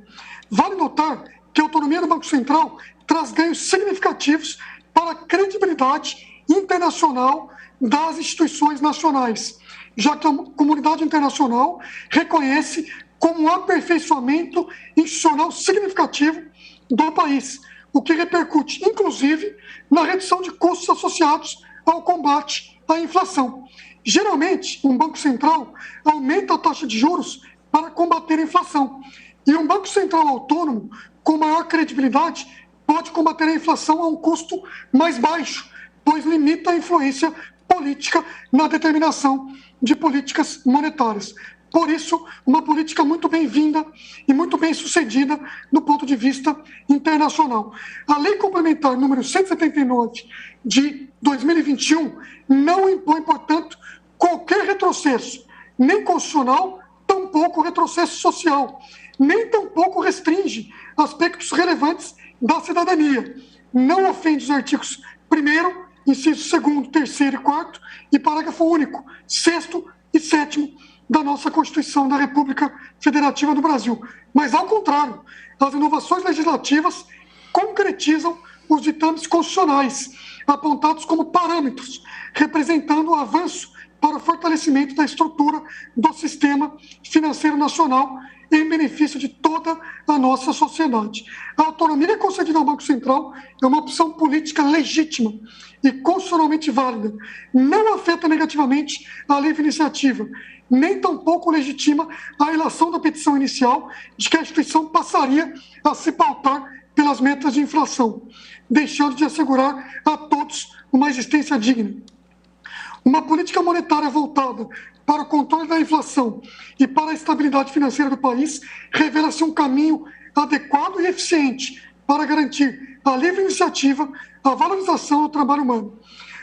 Speaker 7: Vale notar que a autonomia do Banco Central traz ganhos significativos para a credibilidade internacional das instituições nacionais, já que a comunidade internacional reconhece como um aperfeiçoamento institucional significativo do país, o que repercute, inclusive, na redução de custos associados ao combate à inflação. Geralmente, um Banco Central aumenta a taxa de juros para combater a inflação, e um Banco Central autônomo, com maior credibilidade, pode combater a inflação a um custo mais baixo, pois limita a influência política na determinação de políticas monetárias. Por isso, uma política muito bem-vinda e muito bem sucedida do ponto de vista internacional. A Lei Complementar número 179 de 2021 não impõe, portanto, qualquer retrocesso, nem constitucional, tampouco retrocesso social, nem tampouco restringe aspectos relevantes da cidadania. Não ofende os artigos 1º, inciso 2º, 3º e 4º e parágrafo único, 6º e 7º da nossa Constituição da República Federativa do Brasil. Mas, ao contrário, as inovações legislativas concretizam os ditames constitucionais, apontados como parâmetros, representando o avanço para o fortalecimento da estrutura do sistema financeiro nacional em benefício de toda a nossa sociedade. A autonomia concedida ao Banco Central é uma opção política legítima e constitucionalmente válida. Não afeta negativamente a livre iniciativa, nem tampouco legitima a ilação da petição inicial de que a instituição passaria a se pautar pelas metas de inflação, deixando de assegurar a todos uma existência digna. Uma política monetária voltada para o controle da inflação e para a estabilidade financeira do país revela-se um caminho adequado e eficiente para garantir a livre iniciativa, a valorização do trabalho humano.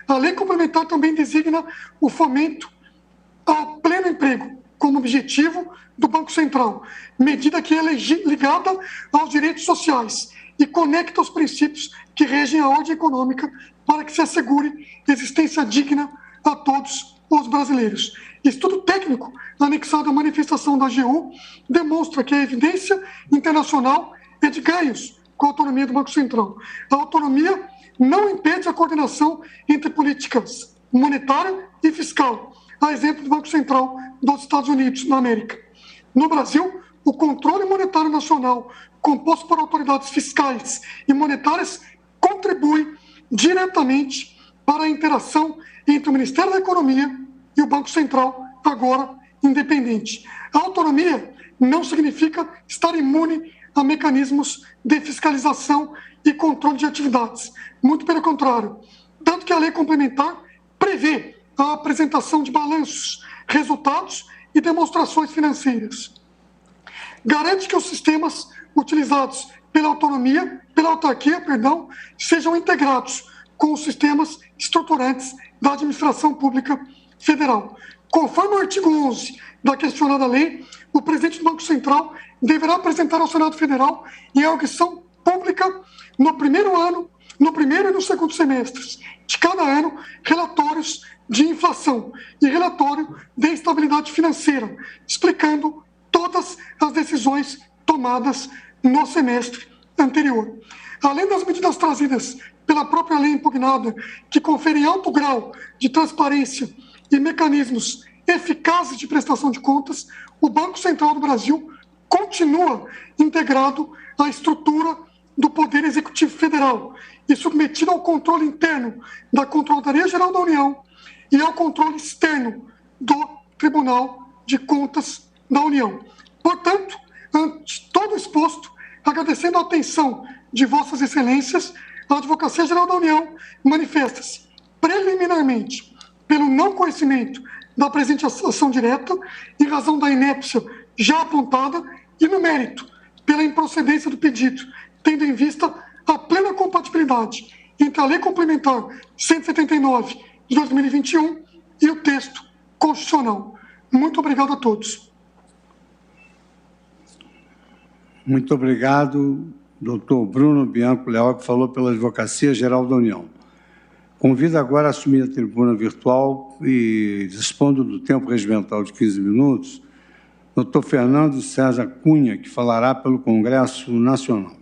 Speaker 7: A lei complementar também designa o fomento ao pleno emprego como objetivo do Banco Central, medida que é ligada aos direitos sociais e conecta os princípios que regem a ordem econômica para que se assegure existência digna a todos os brasileiros. Estudo técnico anexado à manifestação da AGU demonstra que a evidência internacional é de ganhos com a autonomia do Banco Central. A autonomia não impede a coordenação entre políticas monetária e fiscal, a exemplo do Banco Central dos Estados Unidos da América. No Brasil, o controle monetário nacional, composto por autoridades fiscais e monetárias, contribui diretamente para a interação entre o Ministério da Economia e o Banco Central, agora independente. A autonomia não significa estar imune a mecanismos de fiscalização e controle de atividades. Muito pelo contrário. Tanto que a lei complementar prevê a apresentação de balanços, resultados e demonstrações financeiras. Garante que os sistemas utilizados pela autarquia, sejam integrados com os sistemas estruturantes da administração pública federal. Conforme o artigo 11 da questionada lei, o presidente do Banco Central deverá apresentar ao Senado Federal, em audição pública, no primeiro e no segundo semestres de cada ano, relatórios de inflação e relatório de estabilidade financeira, explicando todas as decisões tomadas no semestre anterior. Além das medidas trazidas pela própria lei impugnada, que conferem alto grau de transparência e mecanismos eficazes de prestação de contas, o Banco Central do Brasil continua integrado à estrutura do Poder Executivo Federal e submetido ao controle interno da Controladoria Geral da União e ao controle externo do Tribunal de Contas da União. Portanto, ante todo exposto, agradecendo a atenção de Vossas Excelências, a Advocacia Geral da União manifesta-se preliminarmente pelo não conhecimento da presente ação direta, em razão da inépcia já apontada, e no mérito, pela improcedência do pedido, tendo em vista a plena compatibilidade entre a Lei Complementar 179 de 2021 e o texto constitucional. Muito obrigado a todos.
Speaker 2: Muito obrigado, doutor Bruno Bianco Leal, que falou pela Advocacia Geral da União. Convido agora a assumir a tribuna virtual e, dispondo do tempo regimental de 15 minutos, doutor Fernando César Cunha, que falará pelo Congresso Nacional.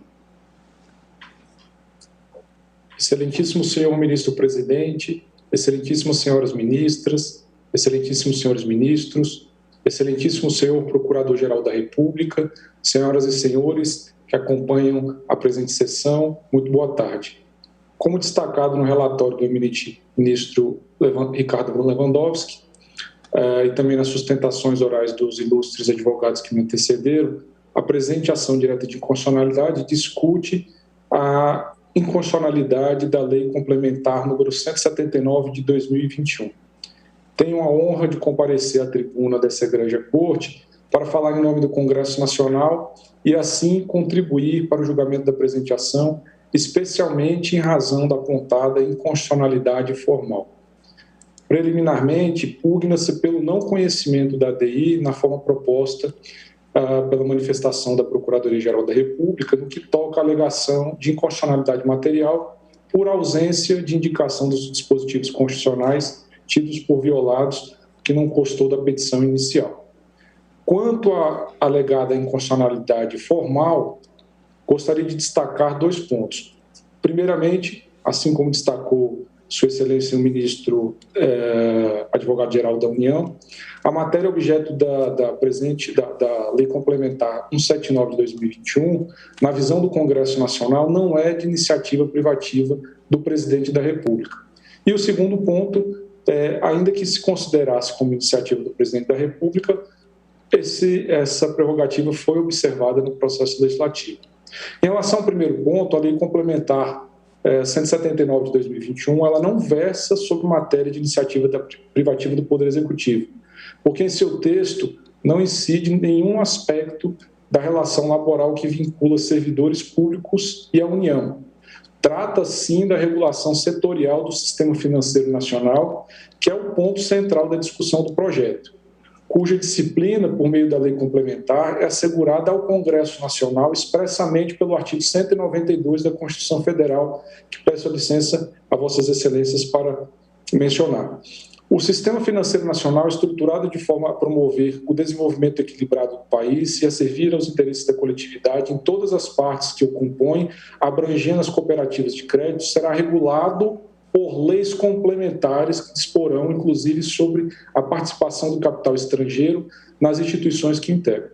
Speaker 8: Excelentíssimo senhor ministro-presidente, excelentíssimas senhoras ministras, excelentíssimos senhores ministros, excelentíssimo senhor procurador-geral da República, senhoras e senhores que acompanham a presente sessão, muito boa tarde. Como destacado no relatório do eminente ministro Ricardo Lewandowski, e também nas sustentações orais dos ilustres advogados que me antecederam, a presente ação direta de inconstitucionalidade discute a inconstitucionalidade da Lei Complementar número 179 de 2021. Tenho a honra de comparecer à tribuna dessa Grande Corte para falar em nome do Congresso Nacional e, assim, contribuir para o julgamento da presente ação, especialmente em razão da apontada inconstitucionalidade formal. Preliminarmente, pugna-se pelo não conhecimento da ADI na forma proposta pela manifestação da Procuradoria-Geral da República no que toca à alegação de inconstitucionalidade material por ausência de indicação dos dispositivos constitucionais tidos por violados, que não constou da petição inicial. Quanto à alegada inconstitucionalidade formal, gostaria de destacar 2 pontos. Primeiramente, assim como destacou Sua Excelência o ministro advogado-geral da União, a matéria objeto da Lei Complementar 179 de 2021, na visão do Congresso Nacional, não é de iniciativa privativa do Presidente da República. E o segundo ponto, ainda que se considerasse como iniciativa do Presidente da República, essa prerrogativa foi observada no processo legislativo. Em relação ao primeiro ponto, a Lei Complementar 179 de 2021, ela não versa sobre matéria de iniciativa privativa do Poder Executivo, porque em seu texto não incide em nenhum aspecto da relação laboral que vincula servidores públicos e a União. Trata, sim, da regulação setorial do sistema financeiro nacional, que é o ponto central da discussão do projeto, cuja disciplina, por meio da lei complementar, é assegurada ao Congresso Nacional expressamente pelo artigo 192 da Constituição Federal, que peço a licença a Vossas Excelências para mencionar. O sistema financeiro nacional é estruturado de forma a promover o desenvolvimento equilibrado do país e a servir aos interesses da coletividade em todas as partes que o compõem, abrangendo as cooperativas de crédito, será regulado por leis complementares que disporão, inclusive, sobre a participação do capital estrangeiro nas instituições que integram.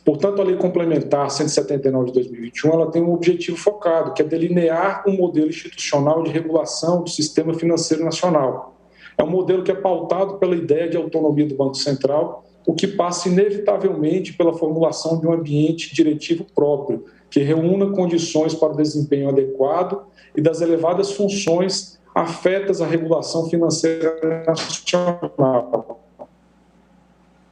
Speaker 8: Portanto, a Lei Complementar 179 de 2021 ela tem um objetivo focado, que é delinear um modelo institucional de regulação do sistema financeiro nacional. É um modelo que é pautado pela ideia de autonomia do Banco Central, o que passa inevitavelmente pela formulação de um ambiente diretivo próprio, que reúna condições para o desempenho adequado e das elevadas funções afetas à regulação financeira nacional.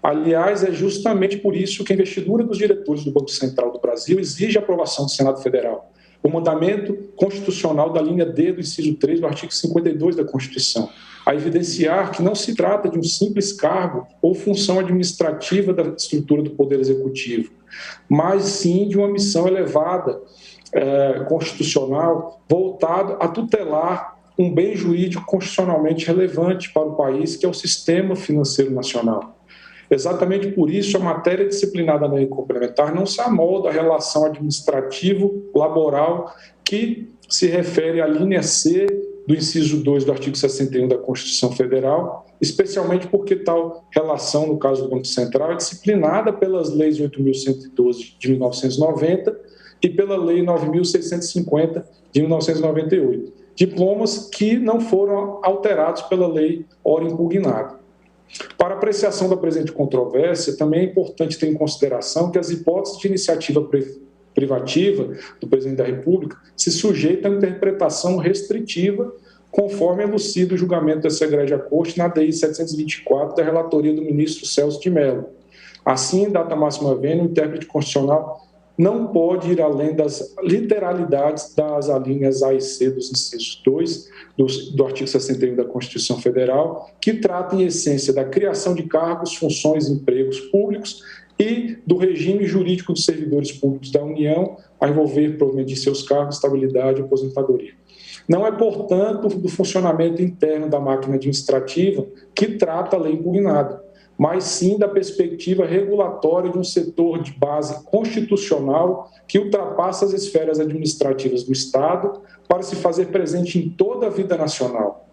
Speaker 8: Aliás, é justamente por isso que a investidura dos diretores do Banco Central do Brasil exige a aprovação do Senado Federal, o mandamento constitucional da linha D do inciso 3 do artigo 52 da Constituição, a evidenciar que não se trata de um simples cargo ou função administrativa da estrutura do Poder Executivo, mas sim de uma missão elevada, constitucional, voltada a tutelar um bem jurídico constitucionalmente relevante para o país, que é o sistema financeiro nacional. Exatamente por isso, a matéria disciplinada na lei complementar não se amolda à relação administrativo-laboral que se refere à linha C do inciso 2 do artigo 61 da Constituição Federal, especialmente porque tal relação, no caso do Banco Central, é disciplinada pelas leis 8.112 de 1990 e pela lei 9.650 de 1998, diplomas que não foram alterados pela lei ora impugnada. Para apreciação da presente controvérsia, também é importante ter em consideração que as hipóteses de iniciativa privativa do Presidente da República se sujeitam à interpretação restritiva, conforme elucida o julgamento dessa egrégia corte na DI 724 da relatoria do ministro Celso de Mello. Assim, data máxima vênia, o intérprete constitucional não pode ir além das literalidades das alíneas A e C dos incisos 2 do artigo 61 da Constituição Federal, que trata, em essência, da criação de cargos, funções e empregos públicos e do regime jurídico dos servidores públicos da União, a envolver, provavelmente, em seus cargos, estabilidade e aposentadoria. Não é, portanto, do funcionamento interno da máquina administrativa que trata a lei impugnada, mas sim da perspectiva regulatória de um setor de base constitucional que ultrapassa as esferas administrativas do Estado para se fazer presente em toda a vida nacional.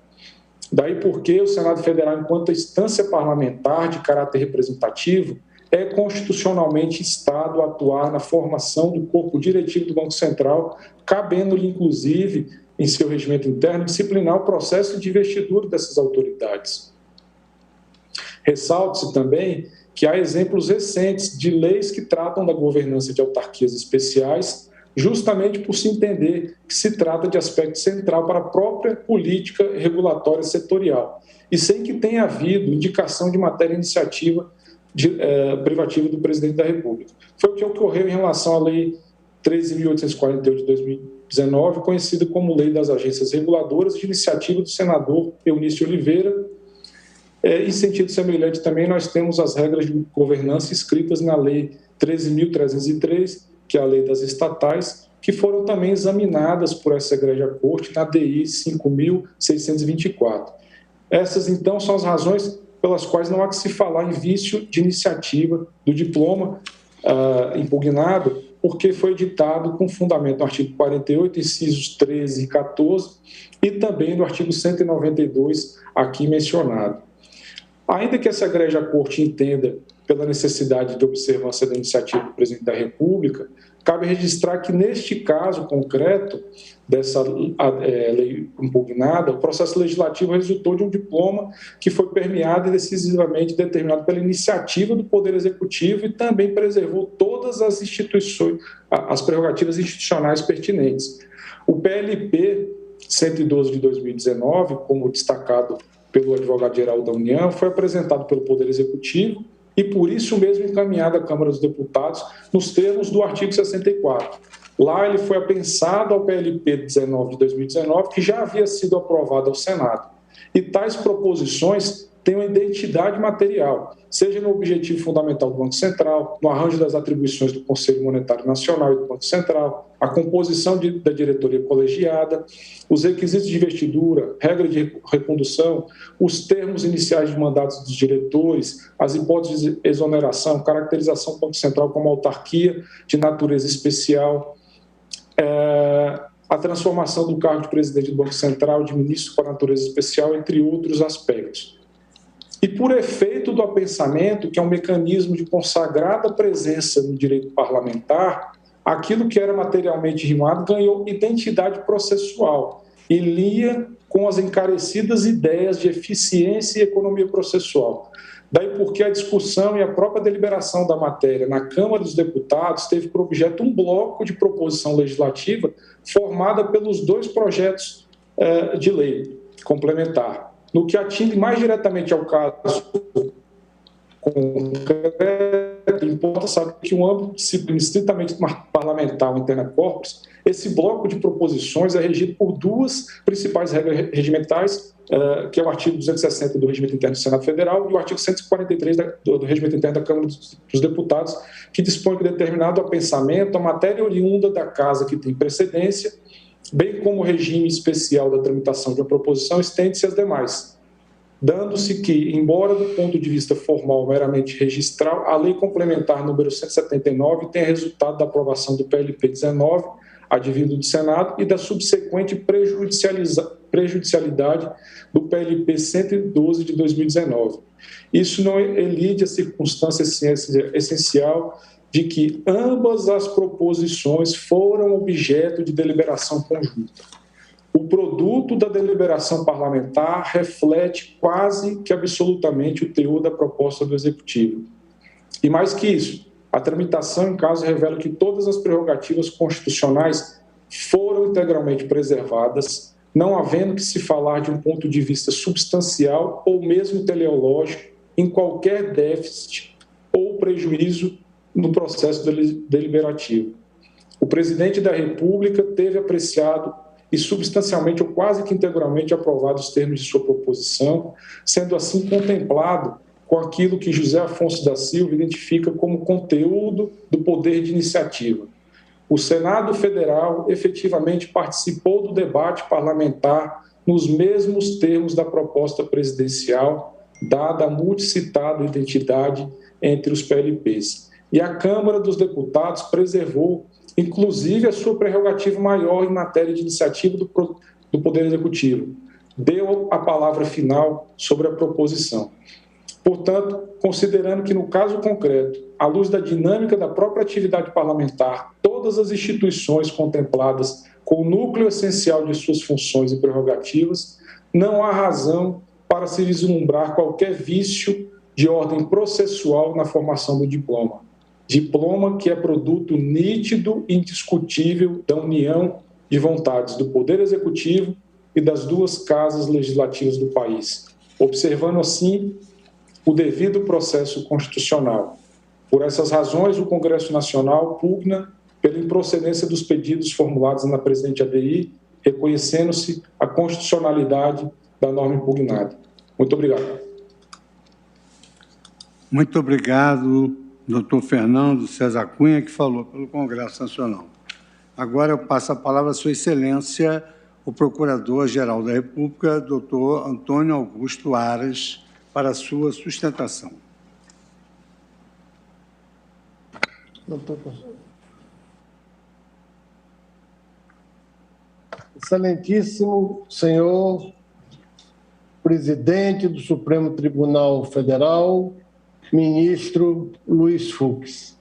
Speaker 8: Daí porque o Senado Federal, enquanto instância parlamentar de caráter representativo, é constitucionalmente instado a atuar na formação do corpo diretivo do Banco Central, cabendo-lhe, inclusive, em seu regimento interno, disciplinar o processo de investidura dessas autoridades. Ressalte-se também que há exemplos recentes de leis que tratam da governança de autarquias especiais, justamente por se entender que se trata de aspecto central para a própria política regulatória setorial, e sem que tenha havido indicação de matéria iniciativa privativa do Presidente da República. Foi o que ocorreu em relação à Lei 13.848 de 2019, conhecida como Lei das Agências Reguladoras, de iniciativa do senador Eunício Oliveira. Em sentido semelhante também, nós temos as regras de governança escritas na Lei 13.303, que é a lei das estatais, que foram também examinadas por essa egrégia corte na DI 5.624. Essas, então, são as razões pelas quais não há que se falar em vício de iniciativa do diploma impugnado, porque foi editado com fundamento no artigo 48, incisos 13 e 14, e também no artigo 192, aqui mencionado. Ainda que essa egrégia corte entenda pela necessidade de observância da iniciativa do presidente da República, cabe registrar que, neste caso concreto dessa lei impugnada, o processo legislativo resultou de um diploma que foi permeado e decisivamente determinado pela iniciativa do Poder Executivo e também preservou todas as instituições, as prerrogativas institucionais pertinentes. O PLP 112 de 2019, como destacado pelo advogado-geral da União, foi apresentado pelo Poder Executivo e, por isso mesmo, encaminhado à Câmara dos Deputados nos termos do artigo 64. Lá ele foi apensado ao PLP 19 de 2019, que já havia sido aprovado ao Senado. E tais proposições têm uma identidade material, seja no objetivo fundamental do Banco Central, no arranjo das atribuições do Conselho Monetário Nacional e do Banco Central, a composição da diretoria colegiada, os requisitos de investidura, regra de recondução, os termos iniciais de mandatos dos diretores, as hipóteses de exoneração, caracterização do Banco Central como autarquia de natureza especial, a transformação do cargo de presidente do Banco Central de ministro para natureza especial, entre outros aspectos. E por efeito do apensamento, que é um mecanismo de consagrada presença no direito parlamentar, aquilo que era materialmente rimado ganhou identidade processual e lia com as encarecidas ideias de eficiência e economia processual. Daí porque a discussão e a própria deliberação da matéria na Câmara dos Deputados teve por objeto um bloco de proposição legislativa formada pelos dois projetos de lei complementar. No que atinge mais diretamente ao caso concreto, importa saber que o âmbito disciplina estritamente parlamentar, o interna corporis, esse bloco de proposições é regido por duas principais regras regimentais, que é o artigo 260 do Regimento Interno do Senado Federal e o artigo 143 do Regimento Interno da Câmara dos Deputados, que dispõe que determinado apensamento, a matéria oriunda da casa que tem precedência, bem como o regime especial da tramitação de uma proposição, estende-se às demais, dando-se que, embora do ponto de vista formal meramente registral, a lei complementar número 179 tenha resultado da aprovação do PLP 19, advindo do Senado, e da subsequente prejudicialidade do PLP 112 de 2019. Isso não elide a circunstância essencial de que ambas as proposições foram objeto de deliberação conjunta. O produto da deliberação parlamentar reflete quase que absolutamente o teor da proposta do Executivo. E mais que isso, a tramitação em caso revela que todas as prerrogativas constitucionais foram integralmente preservadas, não havendo que se falar de um ponto de vista substancial ou mesmo teleológico em qualquer déficit ou prejuízo no processo deliberativo. O presidente da República teve apreciado e substancialmente ou quase que integralmente aprovado os termos de sua proposição, sendo assim contemplado com aquilo que José Afonso da Silva identifica como conteúdo do poder de iniciativa. O Senado Federal efetivamente participou do debate parlamentar nos mesmos termos da proposta presidencial, dada a multicitada identidade entre os PLPs. E a Câmara dos Deputados preservou, inclusive, a sua prerrogativa maior em matéria de iniciativa do Poder Executivo. Deu a palavra final sobre a proposição. Portanto, considerando que, no caso concreto, à luz da dinâmica da própria atividade parlamentar, todas as instituições contempladas com o núcleo essencial de suas funções e prerrogativas, não há razão para se vislumbrar qualquer vício de ordem processual na formação do diploma. Diploma que é produto nítido e indiscutível da união de vontades do Poder Executivo e das duas casas legislativas do país, observando assim o devido processo constitucional. Por essas razões, o Congresso Nacional pugna pela improcedência dos pedidos formulados na presente ADI, reconhecendo-se a constitucionalidade da norma impugnada. Muito obrigado.
Speaker 2: Muito obrigado, doutor Fernando César Cunha, que falou pelo Congresso Nacional. Agora eu passo a palavra à Sua Excelência, o Procurador-Geral da República, doutor Antônio Augusto Aras, para a sua sustentação.
Speaker 9: Excelentíssimo senhor presidente do Supremo Tribunal Federal, ministro Luiz Fux.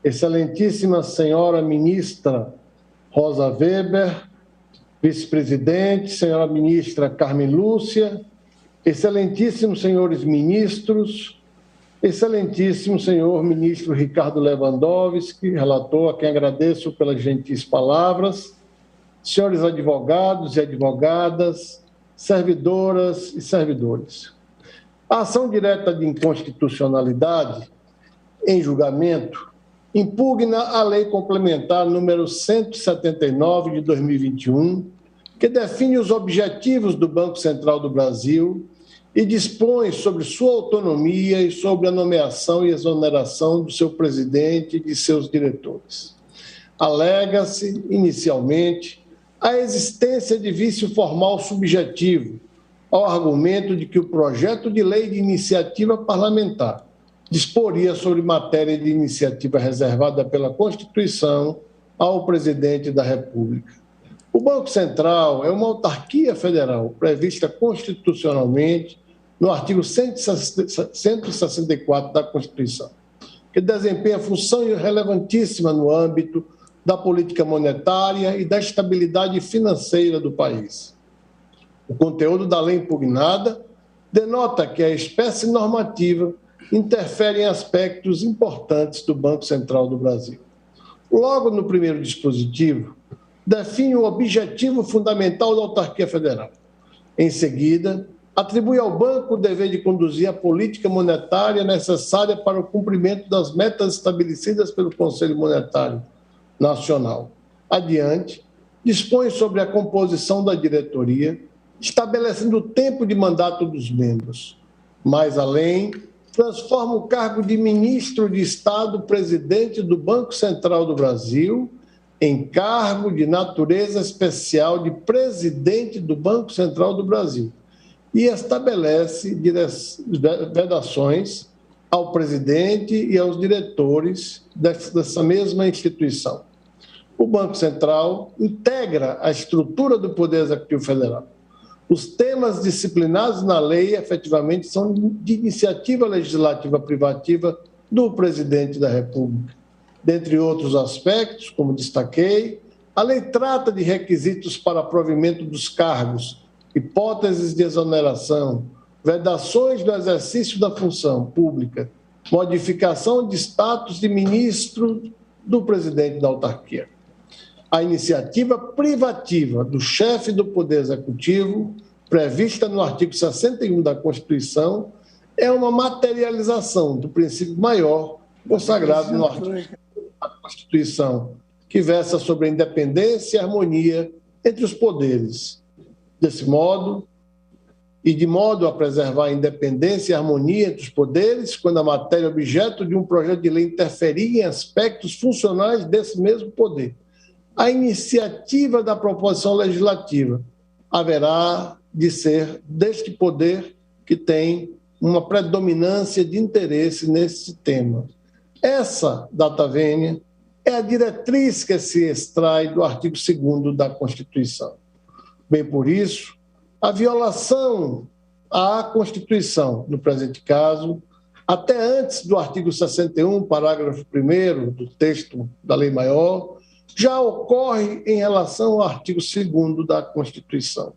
Speaker 9: Excelentíssima senhora ministra Rosa Weber, vice-presidente, senhora ministra Carmen Lúcia, excelentíssimos senhores ministros, excelentíssimo senhor ministro Ricardo Lewandowski, relator, a quem agradeço pelas gentis palavras, senhores advogados e advogadas, servidoras e servidores. A ação direta de inconstitucionalidade em julgamento impugna a Lei Complementar número 179 de 2021, que define os objetivos do Banco Central do Brasil e dispõe sobre sua autonomia e sobre a nomeação e exoneração do seu presidente e de seus diretores. Alega-se, inicialmente, a existência de vício formal subjetivo, ao argumento de que o projeto de lei de iniciativa parlamentar disporia sobre matéria de iniciativa reservada pela Constituição ao presidente da República. O Banco Central é uma autarquia federal prevista constitucionalmente no artigo 164 da Constituição, que desempenha função relevantíssima no âmbito da política monetária e da estabilidade financeira do país. O conteúdo da lei impugnada denota que a espécie normativa interfere em aspectos importantes do Banco Central do Brasil. Logo no primeiro dispositivo, define o objetivo fundamental da autarquia federal. Em seguida, atribui ao banco o dever de conduzir a política monetária necessária para o cumprimento das metas estabelecidas pelo Conselho Monetário Nacional. Adiante, dispõe sobre a composição da diretoria, estabelecendo o tempo de mandato dos membros. Mais além, transforma o cargo de ministro de Estado presidente do Banco Central do Brasil em cargo de natureza especial de presidente do Banco Central do Brasil e estabelece vedações ao presidente e aos diretores dessa mesma instituição. O Banco Central integra a estrutura do Poder Executivo Federal. Os temas disciplinados na lei, efetivamente, são de iniciativa legislativa privativa do presidente da República. Dentre outros aspectos, como destaquei, a lei trata de requisitos para provimento dos cargos, hipóteses de exoneração, vedações do exercício da função pública, modificação de status de ministro do presidente da autarquia. A iniciativa privativa do chefe do Poder Executivo, prevista no artigo 61 da Constituição, é uma materialização do princípio maior consagrado no artigo da Constituição, que versa sobre a independência e harmonia entre os poderes. Desse modo, e de modo a preservar a independência e a harmonia entre os poderes, quando a matéria objeto de um projeto de lei interferir em aspectos funcionais desse mesmo poder. A iniciativa da proposição legislativa haverá de ser deste poder que tem uma predominância de interesse nesse tema. Essa data vênia é a diretriz que se extrai do artigo 2º da Constituição. Bem por isso, a violação à Constituição, no presente caso, até antes do artigo 61, parágrafo 1º do texto da Lei Maior, já ocorre em relação ao artigo 2º da Constituição.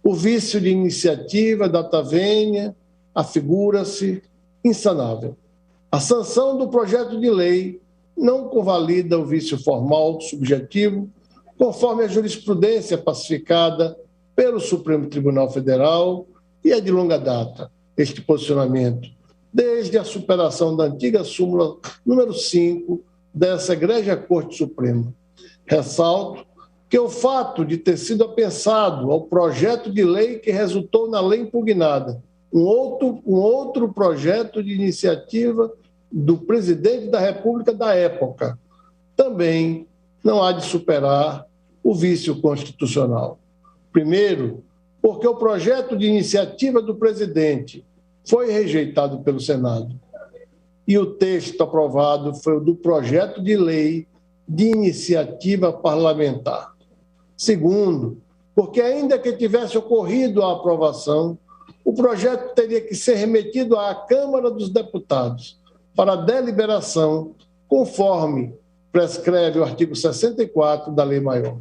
Speaker 9: O vício de iniciativa, data vênia, afigura-se insanável. A sanção do projeto de lei não convalida o vício formal subjetivo, conforme a jurisprudência pacificada pelo Supremo Tribunal Federal, e é de longa data este posicionamento, desde a superação da antiga súmula número 5 dessa egrégia Corte Suprema. Ressalto que o fato de ter sido apensado ao projeto de lei que resultou na lei impugnada, um outro projeto de iniciativa do presidente da República da época. Também não há de superar o vício constitucional. Primeiro, porque o projeto de iniciativa do presidente foi rejeitado pelo Senado e o texto aprovado foi o do projeto de lei de iniciativa parlamentar. Segundo, porque ainda que tivesse ocorrido a aprovação, o projeto teria que ser remetido à Câmara dos Deputados para deliberação, conforme prescreve o artigo 64 da Lei Maior.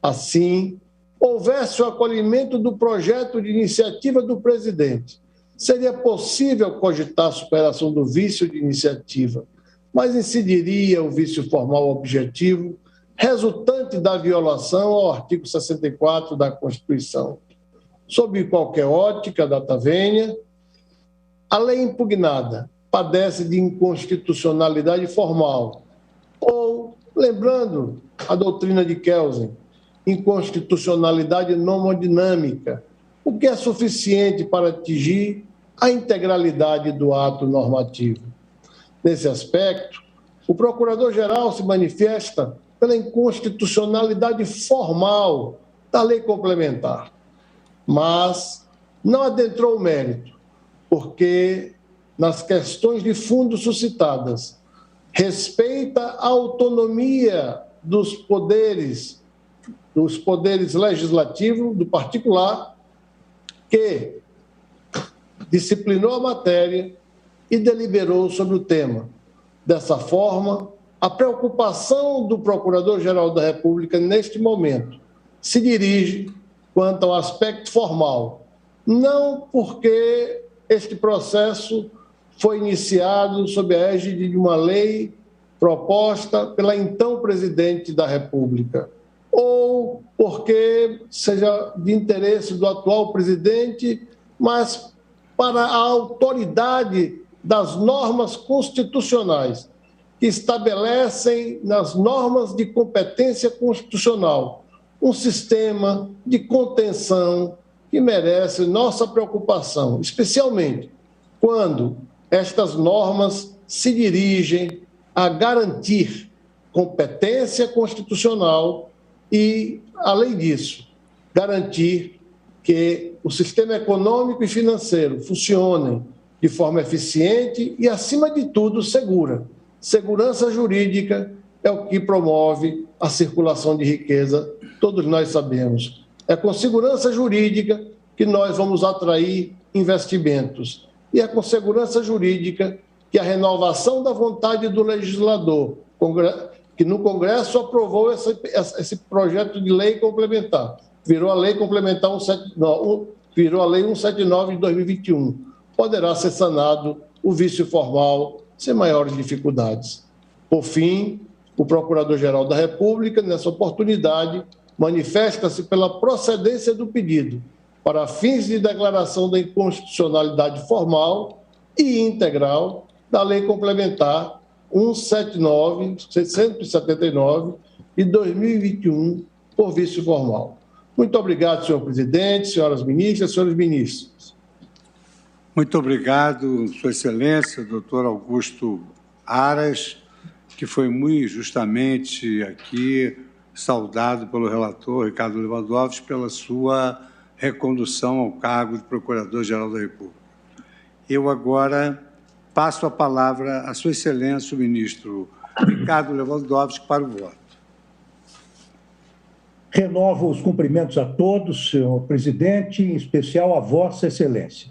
Speaker 9: Assim, houvesse o acolhimento do projeto de iniciativa do presidente, seria possível cogitar a superação do vício de iniciativa, mas incidiria o vício formal objetivo, resultante da violação ao artigo 64 da Constituição. Sob qualquer ótica, data venha, a lei impugnada padece de inconstitucionalidade formal, ou, lembrando a doutrina de Kelsen, inconstitucionalidade nomodinâmica, o que é suficiente para atingir a integralidade do ato normativo. Nesse aspecto, o Procurador-Geral se manifesta pela inconstitucionalidade formal da lei complementar, mas não adentrou o mérito, porque, nas questões de fundo suscitadas, respeita a autonomia dos poderes legislativo, do particular, que disciplinou a matéria e deliberou sobre o tema. Dessa forma, a preocupação do Procurador-Geral da República, neste momento, se dirige quanto ao aspecto formal, não porque este processo foi iniciado sob a égide de uma lei proposta pela então presidente da República, ou porque seja de interesse do atual presidente, mas para a autoridade das normas constitucionais que estabelecem nas normas de competência constitucional um sistema de contenção que merece nossa preocupação, especialmente quando estas normas se dirigem a garantir competência constitucional e, além disso, garantir que o sistema econômico e financeiro funcionem de forma eficiente e, acima de tudo, segura. Segurança jurídica é o que promove a circulação de riqueza, todos nós sabemos. É com segurança jurídica que nós vamos atrair investimentos. E é com segurança jurídica que a renovação da vontade do legislador, que no Congresso aprovou esse projeto de lei complementar, virou a lei complementar virou a lei 179 de 2021, poderá ser sanado o vício formal sem maiores dificuldades. Por fim, o Procurador-Geral da República, nessa oportunidade, manifesta-se pela procedência do pedido para fins de declaração da inconstitucionalidade formal e integral da Lei Complementar 179 de 2021, por vício formal. Muito obrigado, senhor presidente, senhoras ministras, senhores ministros.
Speaker 2: Muito obrigado, Sua Excelência, doutor Augusto Aras, que foi muito justamente aqui saudado pelo relator Ricardo Lewandowski pela sua recondução ao cargo de Procurador-Geral da República. Eu agora passo a palavra a Sua Excelência, o ministro Ricardo Lewandowski, para o voto.
Speaker 4: Renovo os cumprimentos a todos, senhor presidente, em especial a Vossa Excelência.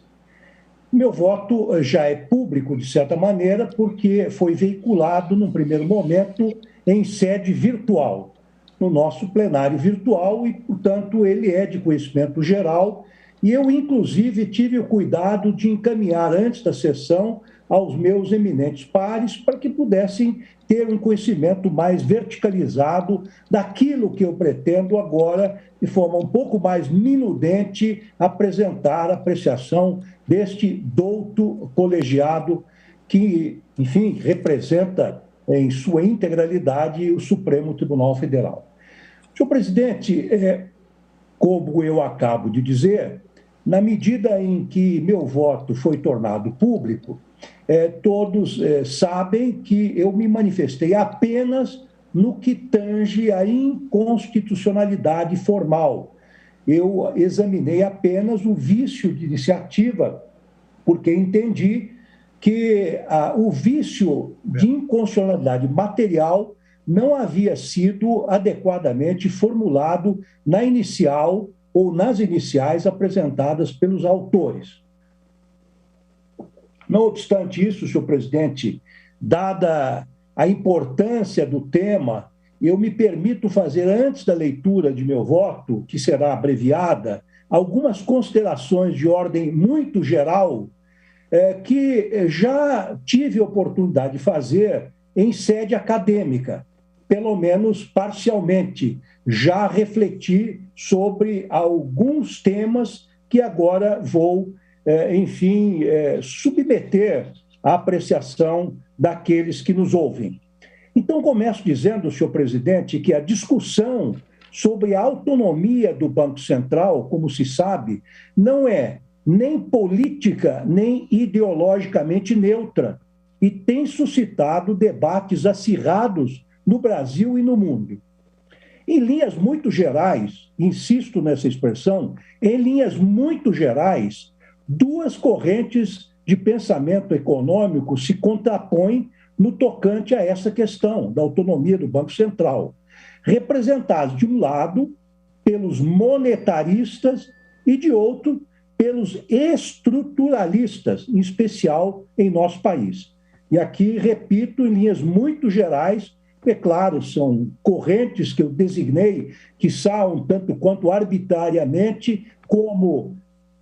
Speaker 4: Meu voto já é público, de certa maneira, porque foi veiculado, num primeiro momento, em sede virtual, no nosso plenário virtual, e, portanto, ele é de conhecimento geral. E eu, inclusive, tive o cuidado de encaminhar, antes da sessão, aos meus eminentes pares, para que pudessem ter um conhecimento mais verticalizado daquilo que eu pretendo agora, de forma um pouco mais minudente, apresentar a apreciação deste douto colegiado que, enfim, representa em sua integralidade o Supremo Tribunal Federal. Senhor presidente, como eu acabo de dizer, na medida em que meu voto foi tornado público, todos sabem que eu me manifestei apenas no que tange à inconstitucionalidade formal. Eu examinei apenas o vício de iniciativa, porque entendi que o vício de inconstitucionalidade material não havia sido adequadamente formulado na inicial ou nas iniciais apresentadas pelos autores. Não obstante isso, senhor presidente, dada a importância do tema, eu me permito fazer, antes da leitura de meu voto, que será abreviada, algumas considerações de ordem muito geral, que já tive oportunidade de fazer em sede acadêmica, pelo menos parcialmente. Já refleti sobre alguns temas que agora vou, submeter à apreciação daqueles que nos ouvem. Então, começo dizendo, senhor presidente, que a discussão sobre a autonomia do Banco Central, como se sabe, não é nem política, nem ideologicamente neutra, e tem suscitado debates acirrados no Brasil e no mundo. Em linhas muito gerais, insisto nessa expressão, em linhas muito gerais, duas correntes de pensamento econômico se contrapõem no tocante a essa questão da autonomia do Banco Central, representados, de um lado, pelos monetaristas e, de outro, pelos estruturalistas, em especial em nosso país. E aqui, repito, em linhas muito gerais, é claro, são correntes que eu designei, que são tanto quanto arbitrariamente como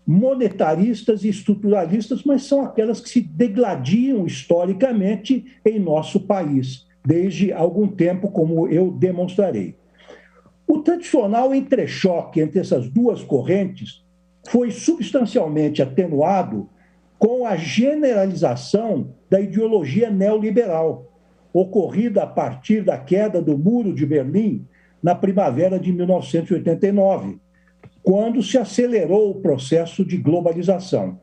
Speaker 4: monetaristas e estruturalistas, mas são aquelas que se degladiam historicamente em nosso país, desde algum tempo, como eu demonstrarei. O tradicional entrechoque entre essas duas correntes foi substancialmente atenuado com a generalização da ideologia neoliberal, ocorrida a partir da queda do Muro de Berlim na primavera de 1989, quando se acelerou o processo de globalização.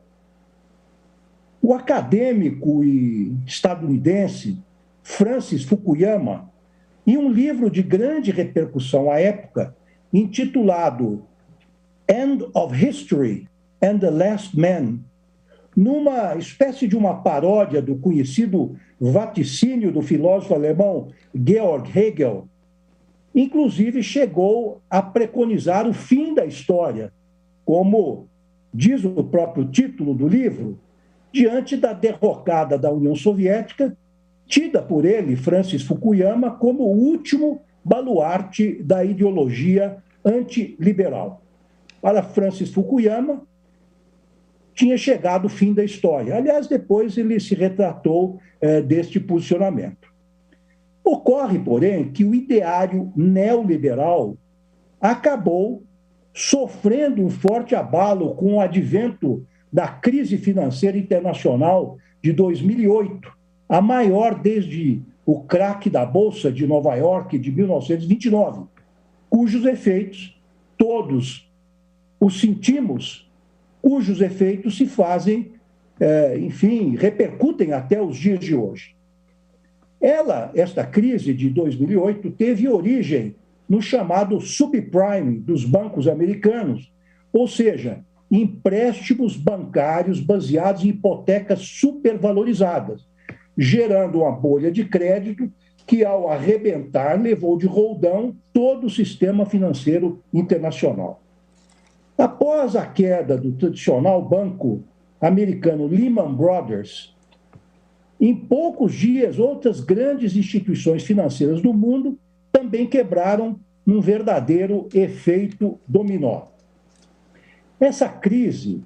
Speaker 4: O acadêmico e estadunidense Francis Fukuyama, em um livro de grande repercussão à época, intitulado End of History and the Last Man, numa espécie de uma paródia do conhecido vaticínio do filósofo alemão Georg Hegel, inclusive chegou a preconizar o fim da história, como diz o próprio título do livro, diante da derrocada da União Soviética, tida por ele, Francis Fukuyama, como o último baluarte da ideologia antiliberal. Para Francis Fukuyama, tinha chegado o fim da história. Aliás, depois ele se retratou deste posicionamento. Ocorre, porém, que o ideário neoliberal acabou sofrendo um forte abalo com o advento da crise financeira internacional de 2008, a maior desde o craque da Bolsa de Nova York de 1929, cujos efeitos todos os sentimos, cujos efeitos se fazem, repercutem até os dias de hoje. Esta crise de 2008, teve origem no chamado subprime dos bancos americanos, ou seja, empréstimos bancários baseados em hipotecas supervalorizadas, gerando uma bolha de crédito que, ao arrebentar, levou de roldão todo o sistema financeiro internacional. Após a queda do tradicional banco americano Lehman Brothers, em poucos dias, outras grandes instituições financeiras do mundo também quebraram num verdadeiro efeito dominó. Essa crise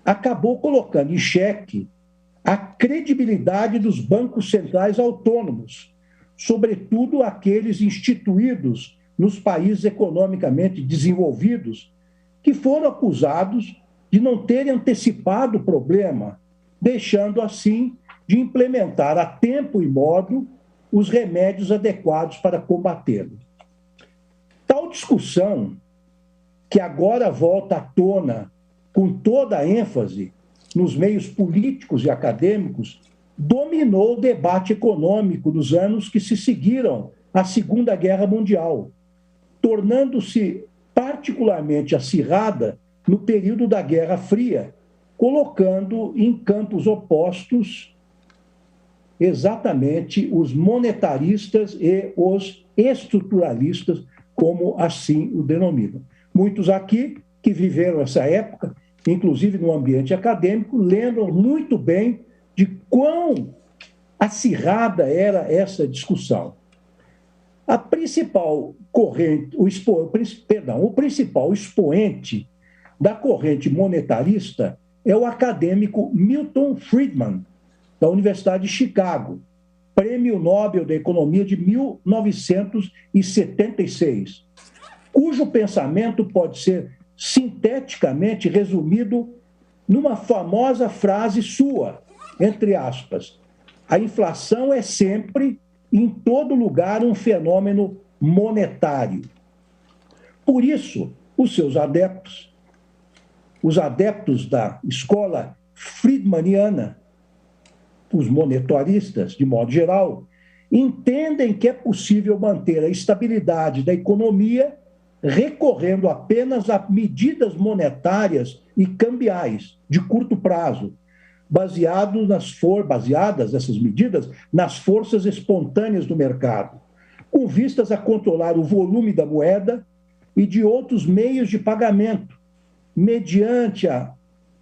Speaker 4: acabou colocando em xeque a credibilidade dos bancos centrais autônomos, sobretudo aqueles instituídos nos países economicamente desenvolvidos, que foram acusados de não terem antecipado o problema, deixando assim de implementar a tempo e modo os remédios adequados para combatê-lo. Tal discussão, que agora volta à tona com toda a ênfase nos meios políticos e acadêmicos, dominou o debate econômico dos anos que se seguiram à Segunda Guerra Mundial, tornando-se particularmente acirrada no período da Guerra Fria, colocando em campos opostos exatamente os monetaristas e os estruturalistas, como assim o denominam. Muitos aqui que viveram essa época, inclusive no ambiente acadêmico, lembram muito bem de quão acirrada era essa discussão. A principal corrente, o principal expoente da corrente monetarista é o acadêmico Milton Friedman, da Universidade de Chicago, Prêmio Nobel da Economia de 1976, cujo pensamento pode ser sinteticamente resumido numa famosa frase sua, entre aspas: a inflação é sempre, em todo lugar, um fenômeno monetário. Por isso, os seus adeptos, os adeptos da escola friedmaniana, os monetaristas, de modo geral, entendem que é possível manter a estabilidade da economia recorrendo apenas a medidas monetárias e cambiais de curto prazo, baseadas essas medidas nas forças espontâneas do mercado, com vistas a controlar o volume da moeda e de outros meios de pagamento, mediante a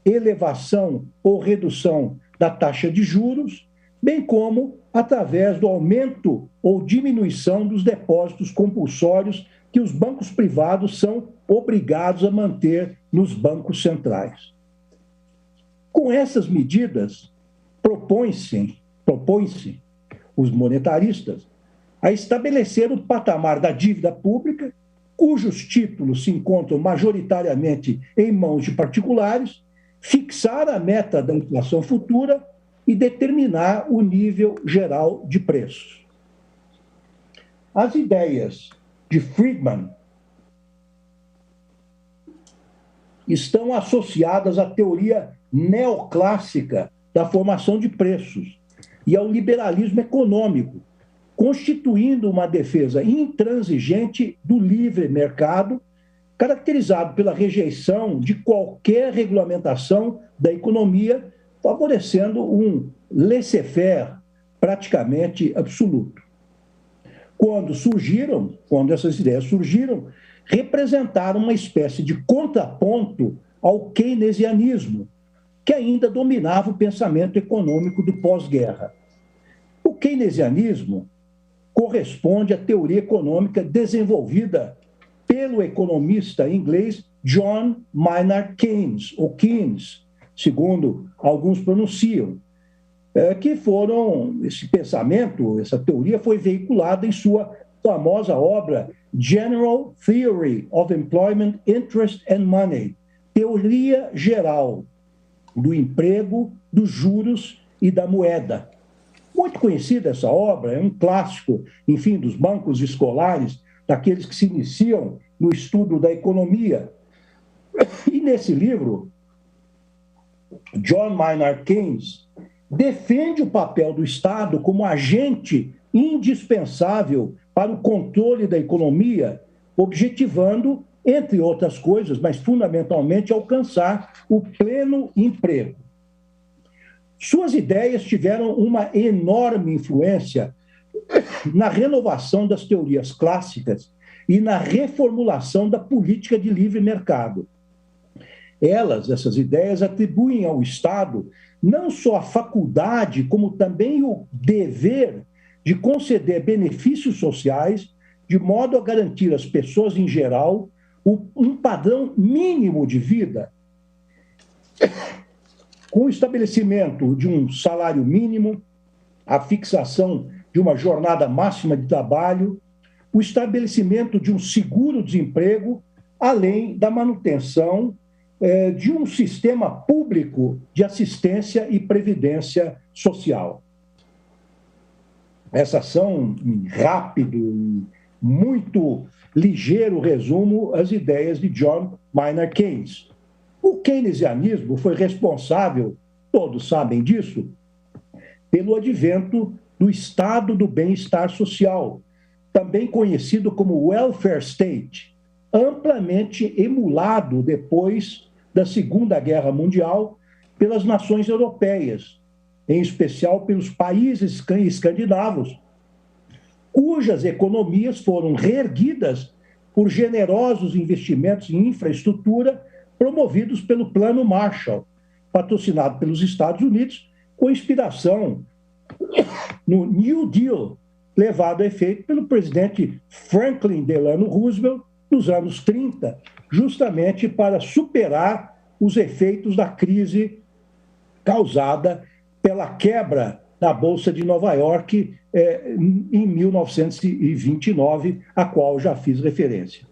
Speaker 4: elevação ou redução da taxa de juros, bem como através do aumento ou diminuição dos depósitos compulsórios que os bancos privados são obrigados a manter nos bancos centrais. Com essas medidas, propõe-se os monetaristas a estabelecer o patamar da dívida pública, cujos títulos se encontram majoritariamente em mãos de particulares, fixar a meta da inflação futura e determinar o nível geral de preços. As ideias de Friedman estão associadas à teoria neoclássica da formação de preços e ao liberalismo econômico, constituindo uma defesa intransigente do livre mercado, caracterizado pela rejeição de qualquer regulamentação da economia, favorecendo um laissez-faire praticamente absoluto. Quando essas ideias surgiram, representaram uma espécie de contraponto ao keynesianismo, que ainda dominava o pensamento econômico do pós-guerra. O keynesianismo corresponde à teoria econômica desenvolvida pelo economista inglês John Maynard Keynes, ou Keynes, segundo alguns pronunciam, esse pensamento, essa teoria foi veiculada em sua famosa obra General Theory of Employment, Interest and Money, Teoria Geral do Emprego, dos Juros e da Moeda. Muito conhecida essa obra, é um clássico, enfim, dos bancos escolares, daqueles que se iniciam no estudo da economia. E nesse livro, John Maynard Keynes defende o papel do Estado como agente indispensável para o controle da economia, objetivando, entre outras coisas, mas fundamentalmente, alcançar o pleno emprego. Suas ideias tiveram uma enorme influência na renovação das teorias clássicas e na reformulação da política de livre mercado. Essas ideias, atribuem ao Estado não só a faculdade, como também o dever de conceder benefícios sociais, de modo a garantir às pessoas em geral um padrão mínimo de vida, com o estabelecimento de um salário mínimo, a fixação de uma jornada máxima de trabalho, o estabelecimento de um seguro-desemprego, além da manutenção de um sistema público de assistência e previdência social. Essas são, em rápido e muito ligeiro resumo, as ideias de John Maynard Keynes. O keynesianismo foi responsável, todos sabem disso, pelo advento do Estado do Bem-Estar Social, também conhecido como Welfare State, amplamente emulado depois da Segunda Guerra Mundial pelas nações europeias, em especial pelos países escandinavos, cujas economias foram reerguidas por generosos investimentos em infraestrutura promovidos pelo Plano Marshall, patrocinado pelos Estados Unidos, com inspiração no New Deal, levado a efeito pelo presidente Franklin Delano Roosevelt nos anos 30, justamente para superar os efeitos da crise causada pela quebra da Bolsa de Nova York em 1929, a qual já fiz referência.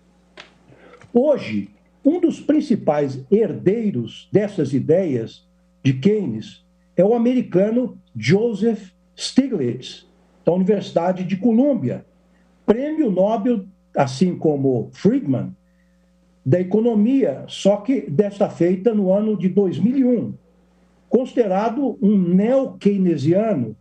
Speaker 4: Hoje, um dos principais herdeiros dessas ideias de Keynes é o americano Joseph Stiglitz, da Universidade de Colômbia, prêmio Nobel, assim como Friedman, da economia, só que desta feita no ano de 2001, considerado um neo-keynesiano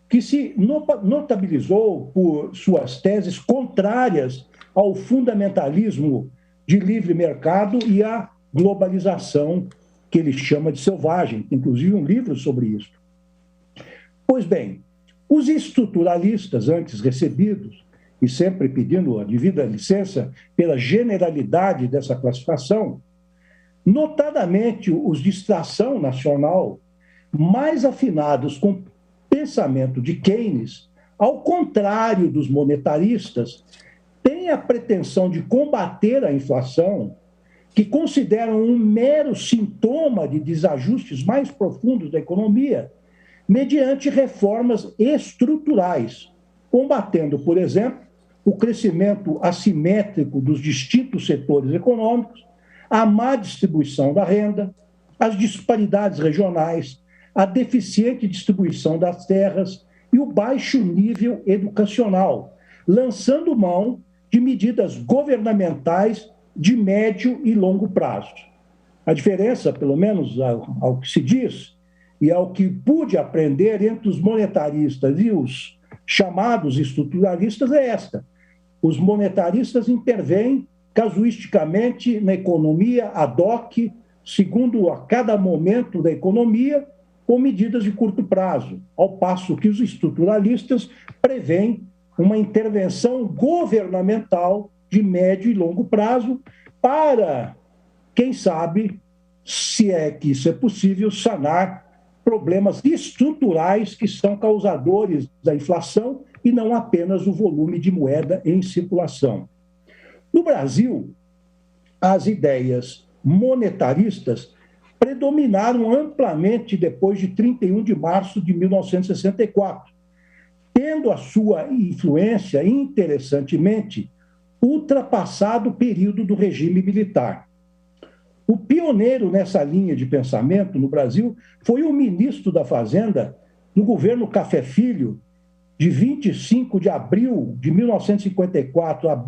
Speaker 4: que se notabilizou por suas teses contrárias ao fundamentalismo de livre mercado e à globalização, que ele chama de selvagem, inclusive um livro sobre isso. Pois bem, os estruturalistas antes recebidos, e sempre pedindo a devida licença pela generalidade dessa classificação, notadamente os de extração nacional, mais afinados com o pensamento de Keynes, ao contrário dos monetaristas, têm a pretensão de combater a inflação, que consideram um mero sintoma de desajustes mais profundos da economia, mediante reformas estruturais, combatendo, por exemplo, o crescimento assimétrico dos distintos setores econômicos, a má distribuição da renda, as disparidades regionais, a deficiente distribuição das terras e o baixo nível educacional, lançando mão de medidas governamentais de médio e longo prazo. A diferença, pelo menos ao que se diz, e ao que pude aprender entre os monetaristas e os chamados estruturalistas é esta. Os monetaristas intervêm casuisticamente na economia ad hoc, segundo a cada momento da economia, com medidas de curto prazo, ao passo que os estruturalistas prevêem uma intervenção governamental de médio e longo prazo para, quem sabe, se é que isso é possível, sanar problemas estruturais que são causadores da inflação e não apenas o volume de moeda em circulação. No Brasil, as ideias monetaristas predominaram amplamente depois de 31 de março de 1964, tendo a sua influência, interessantemente, ultrapassado o período do regime militar. O pioneiro nessa linha de pensamento no Brasil foi o ministro da Fazenda no governo Café Filho, de 25 de abril de 1954 a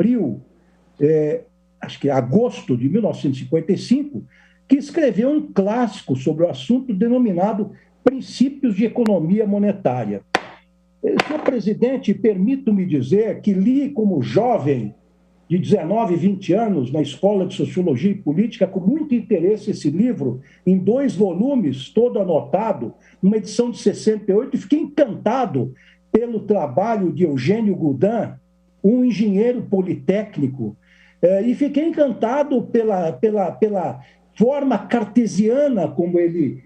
Speaker 4: agosto de 1955, que escreveu um clássico sobre o assunto denominado Princípios de Economia Monetária. Senhor presidente, permito-me dizer que li como jovem de 19, 20 anos, na Escola de Sociologia e Política, com muito interesse esse livro, em 2 volumes, todo anotado, uma edição de 68, e fiquei encantado pelo trabalho de Eugênio Goudin, um engenheiro politécnico, e fiquei encantado pela forma cartesiana como ele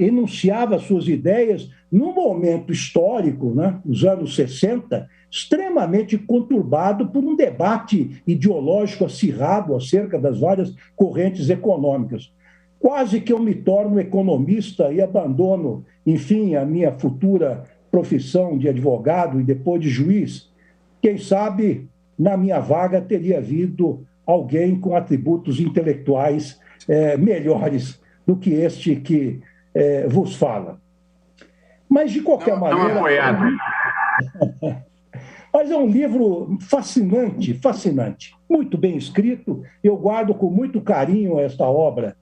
Speaker 4: enunciava suas ideias num momento histórico, né, nos anos 60, extremamente conturbado por um debate ideológico acirrado acerca das várias correntes econômicas. Quase que eu me torno economista e abandono, enfim, a minha futura profissão de advogado e depois de juiz. Quem sabe, na minha vaga, teria havido alguém com atributos intelectuais melhores do que este que vos fala. Mas, de qualquer maneira... Não apoiado. Mas é um livro fascinante, fascinante, muito bem escrito. Eu guardo com muito carinho esta obra.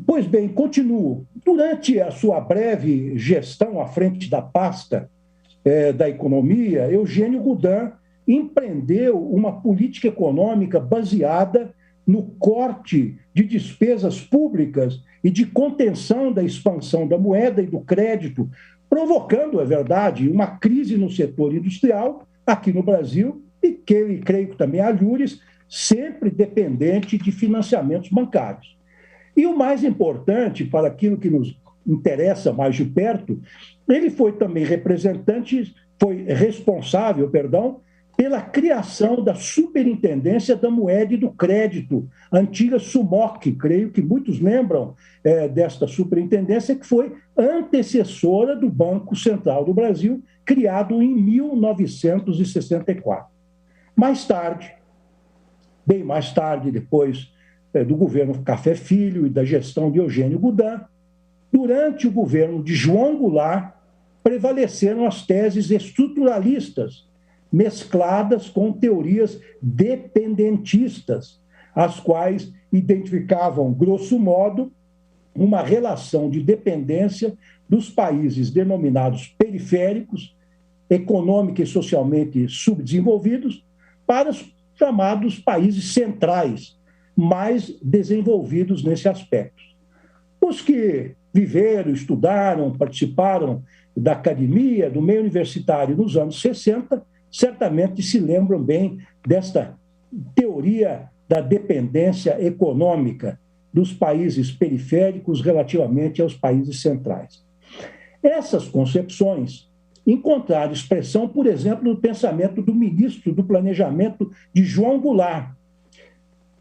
Speaker 4: Pois bem, continuo. Durante a sua breve gestão à frente da pasta da economia, Eugênio Goudin empreendeu uma política econômica baseada no corte de despesas públicas e de contenção da expansão da moeda e do crédito, provocando, é verdade, uma crise no setor industrial aqui no Brasil e creio que também a Alhures, sempre dependente de financiamentos bancários. E o mais importante, para aquilo que nos interessa mais de perto, ele foi também responsável, pela criação da Superintendência da Moeda e do Crédito, antiga SUMOC. Creio que muitos lembram desta superintendência, que foi antecessora do Banco Central do Brasil, criado em 1964. Mais tarde, bem mais tarde, depois do governo Café Filho e da gestão de Eugênio Goudin, durante o governo de João Goulart, prevaleceram as teses estruturalistas, mescladas com teorias dependentistas, as quais identificavam, grosso modo, uma relação de dependência dos países denominados periféricos, econômica e socialmente subdesenvolvidos, para os chamados países centrais, mais desenvolvidos nesse aspecto. Os que viveram, estudaram, participaram da academia, do meio universitário nos anos 60, certamente se lembram bem desta teoria da dependência econômica dos países periféricos relativamente aos países centrais. Essas concepções encontraram expressão, por exemplo, no pensamento do ministro do Planejamento de João Goulart,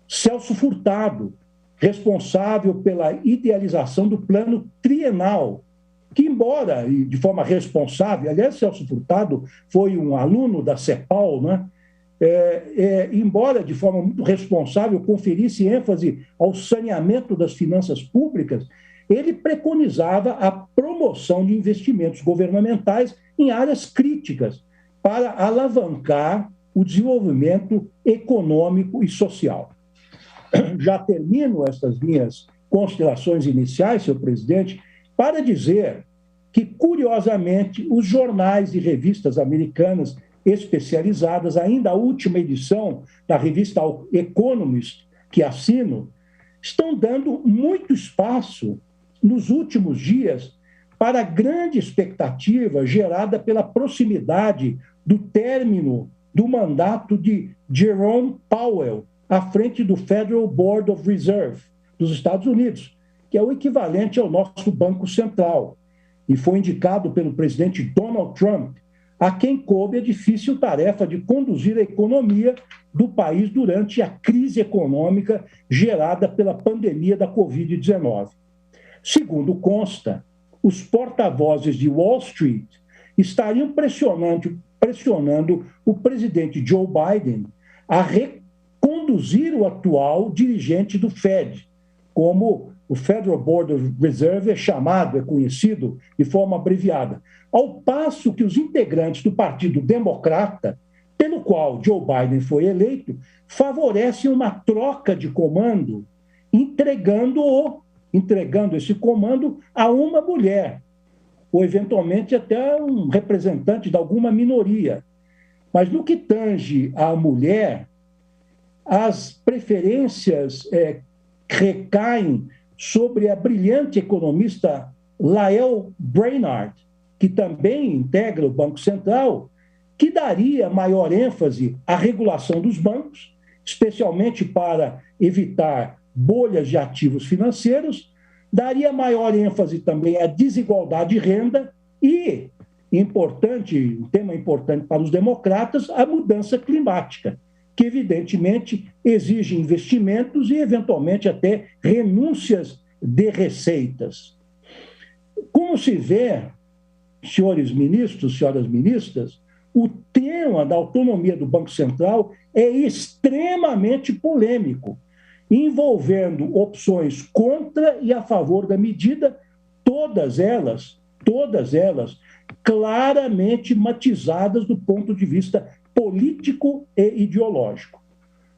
Speaker 4: Celso Furtado, responsável pela idealização do plano trienal, que, embora de forma responsável, aliás, Celso Furtado foi um aluno da CEPAL, né? Embora de forma muito responsável conferisse ênfase ao saneamento das finanças públicas, ele preconizava a promoção de investimentos governamentais em áreas críticas para alavancar o desenvolvimento econômico e social. Já termino estas minhas considerações iniciais, senhor presidente, para dizer que, curiosamente, os jornais e revistas americanas especializadas, ainda a última edição da revista Economist, que assino, estão dando muito espaço nos últimos dias para a grande expectativa gerada pela proximidade do término do mandato de Jerome Powell à frente do Federal Board of Reserve dos Estados Unidos, que é o equivalente ao nosso Banco Central, e foi indicado pelo presidente Donald Trump, a quem coube a difícil tarefa de conduzir a economia do país durante a crise econômica gerada pela pandemia da Covid-19. Segundo consta, os porta-vozes de Wall Street estariam pressionando o presidente Joe Biden a reconduzir o atual dirigente do Fed, como o Federal Board of Reserve é conhecido de forma abreviada, ao passo que os integrantes do Partido Democrata, pelo qual Joe Biden foi eleito, favorecem uma troca de comando, entregando esse comando a uma mulher, ou eventualmente até um representante de alguma minoria. Mas no que tange à mulher, as preferências recaem sobre a brilhante economista Lael Brainard, que também integra o Banco Central, que daria maior ênfase à regulação dos bancos, especialmente para evitar bolhas de ativos financeiros, daria maior ênfase também à desigualdade de renda e, um tema importante para os democratas, a mudança climática, que evidentemente exige investimentos e, eventualmente, até renúncias de receitas. Como se vê, senhores ministros, senhoras ministras, o tema da autonomia do Banco Central é extremamente polêmico, envolvendo opções contra e a favor da medida, todas elas claramente matizadas do ponto de vista político e ideológico.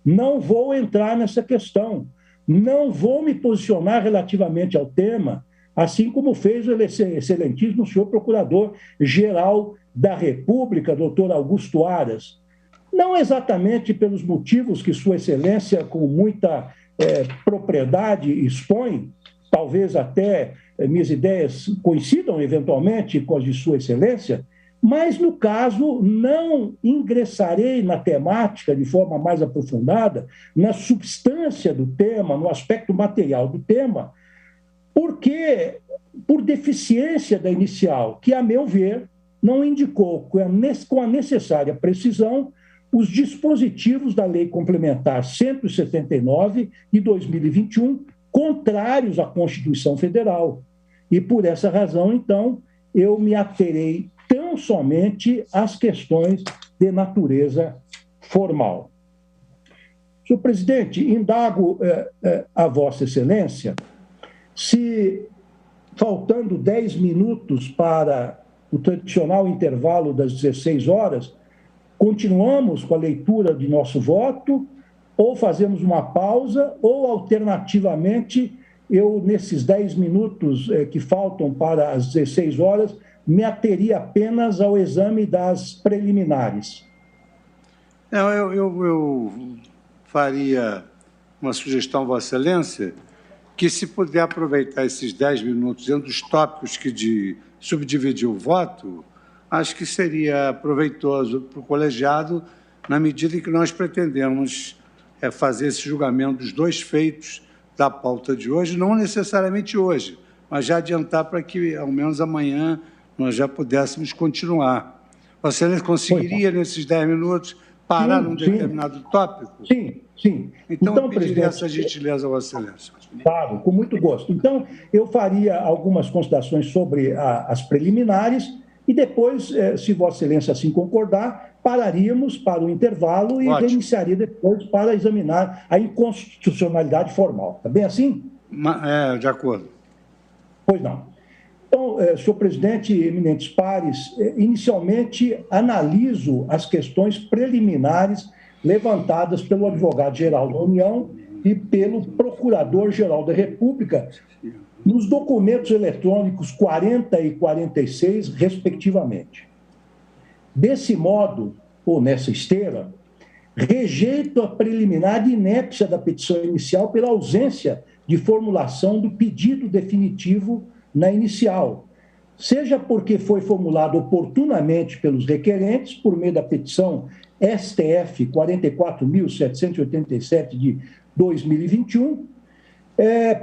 Speaker 4: Não vou entrar nessa questão, não vou me posicionar relativamente ao tema, assim como fez o excelentíssimo senhor Procurador-Geral da República, doutor Augusto Aras. Não exatamente pelos motivos que Sua Excelência, com muita propriedade, expõe, talvez até minhas ideias coincidam eventualmente com as de Sua Excelência, mas, no caso, não ingressarei na temática de forma mais aprofundada, na substância do tema, no aspecto material do tema, porque, por deficiência da inicial, que, a meu ver, não indicou com a necessária precisão os dispositivos da Lei Complementar 179 de 2021, contrários à Constituição Federal. E, por essa razão, então, eu me aterei tão somente às questões de natureza formal. Senhor presidente, indago a Vossa Excelência se, faltando 10 minutos para o tradicional intervalo das 16 horas, continuamos com a leitura de nosso voto, ou fazemos uma pausa, ou, alternativamente, eu, nesses 10 minutos que faltam para as 16 horas, me ateria apenas ao exame das preliminares.
Speaker 2: Eu faria uma sugestão, Vossa Excelência, que se puder aproveitar esses 10 minutos dentro dos tópicos que subdividir o voto, acho que seria proveitoso para o colegiado, na medida em que nós pretendemos fazer esse julgamento dos dois feitos da pauta de hoje, não necessariamente hoje, mas já adiantar para que, ao menos amanhã, nós já pudéssemos continuar. Vossa Excelência conseguiria, nesses 10 minutos, parar num determinado tópico?
Speaker 4: Sim.
Speaker 2: Então eu pediria essa gentileza a Vossa Excelência.
Speaker 4: Claro, com muito gosto. Então, eu faria algumas considerações sobre as preliminares e depois, se Vossa Excelência assim concordar, pararíamos para o intervalo e reiniciaria depois para examinar a inconstitucionalidade formal. Está bem assim?
Speaker 2: De acordo.
Speaker 4: Pois não. Então, senhor presidente, eminentes pares, inicialmente analiso as questões preliminares levantadas pelo advogado-geral da União e pelo procurador-geral da República nos documentos eletrônicos 40 e 46, respectivamente. Desse modo, ou nessa esteira, rejeito a preliminar de inépcia da petição inicial pela ausência de formulação do pedido definitivo na inicial, seja porque foi formulado oportunamente pelos requerentes por meio da petição STF 44.787 de 2021,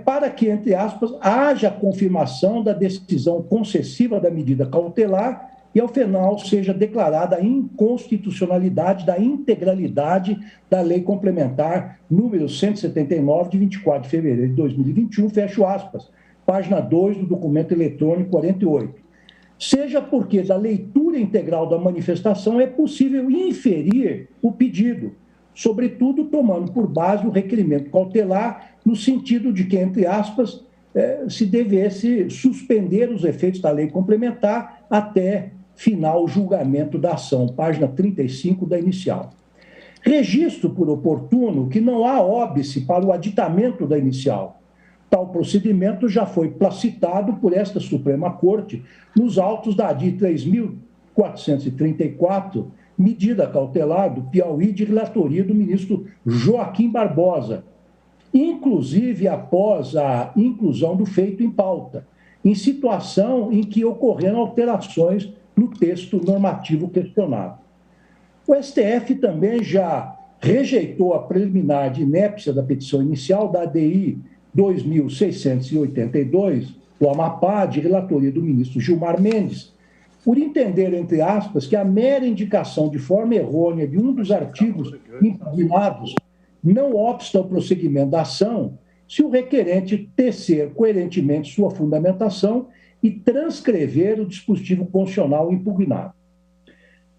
Speaker 4: para que, entre aspas, haja confirmação da decisão concessiva da medida cautelar e, ao final, seja declarada a inconstitucionalidade da integralidade da Lei Complementar número 179, de 24 de fevereiro de 2021, fecho aspas, página 2 do documento eletrônico 48. Seja porque da leitura integral da manifestação é possível inferir o pedido, sobretudo tomando por base o requerimento cautelar, no sentido de que, entre aspas, se devesse suspender os efeitos da lei complementar até final julgamento da ação, página 35 da inicial. Registro por oportuno que não há óbice para o aditamento da inicial. Tal procedimento já foi placitado por esta Suprema Corte nos autos da ADI 3.434, medida cautelar do Piauí de relatoria do ministro Joaquim Barbosa, inclusive após a inclusão do feito em pauta, em situação em que ocorreram alterações no texto normativo questionado. O STF também já rejeitou a preliminar de inépcia da petição inicial da ADI 2.682, do Amapá, de relatoria do ministro Gilmar Mendes, por entender, entre aspas, que a mera indicação de forma errônea de um dos artigos impugnados não obsta ao prosseguimento da ação se o requerente tecer coerentemente sua fundamentação e transcrever o dispositivo constitucional impugnado.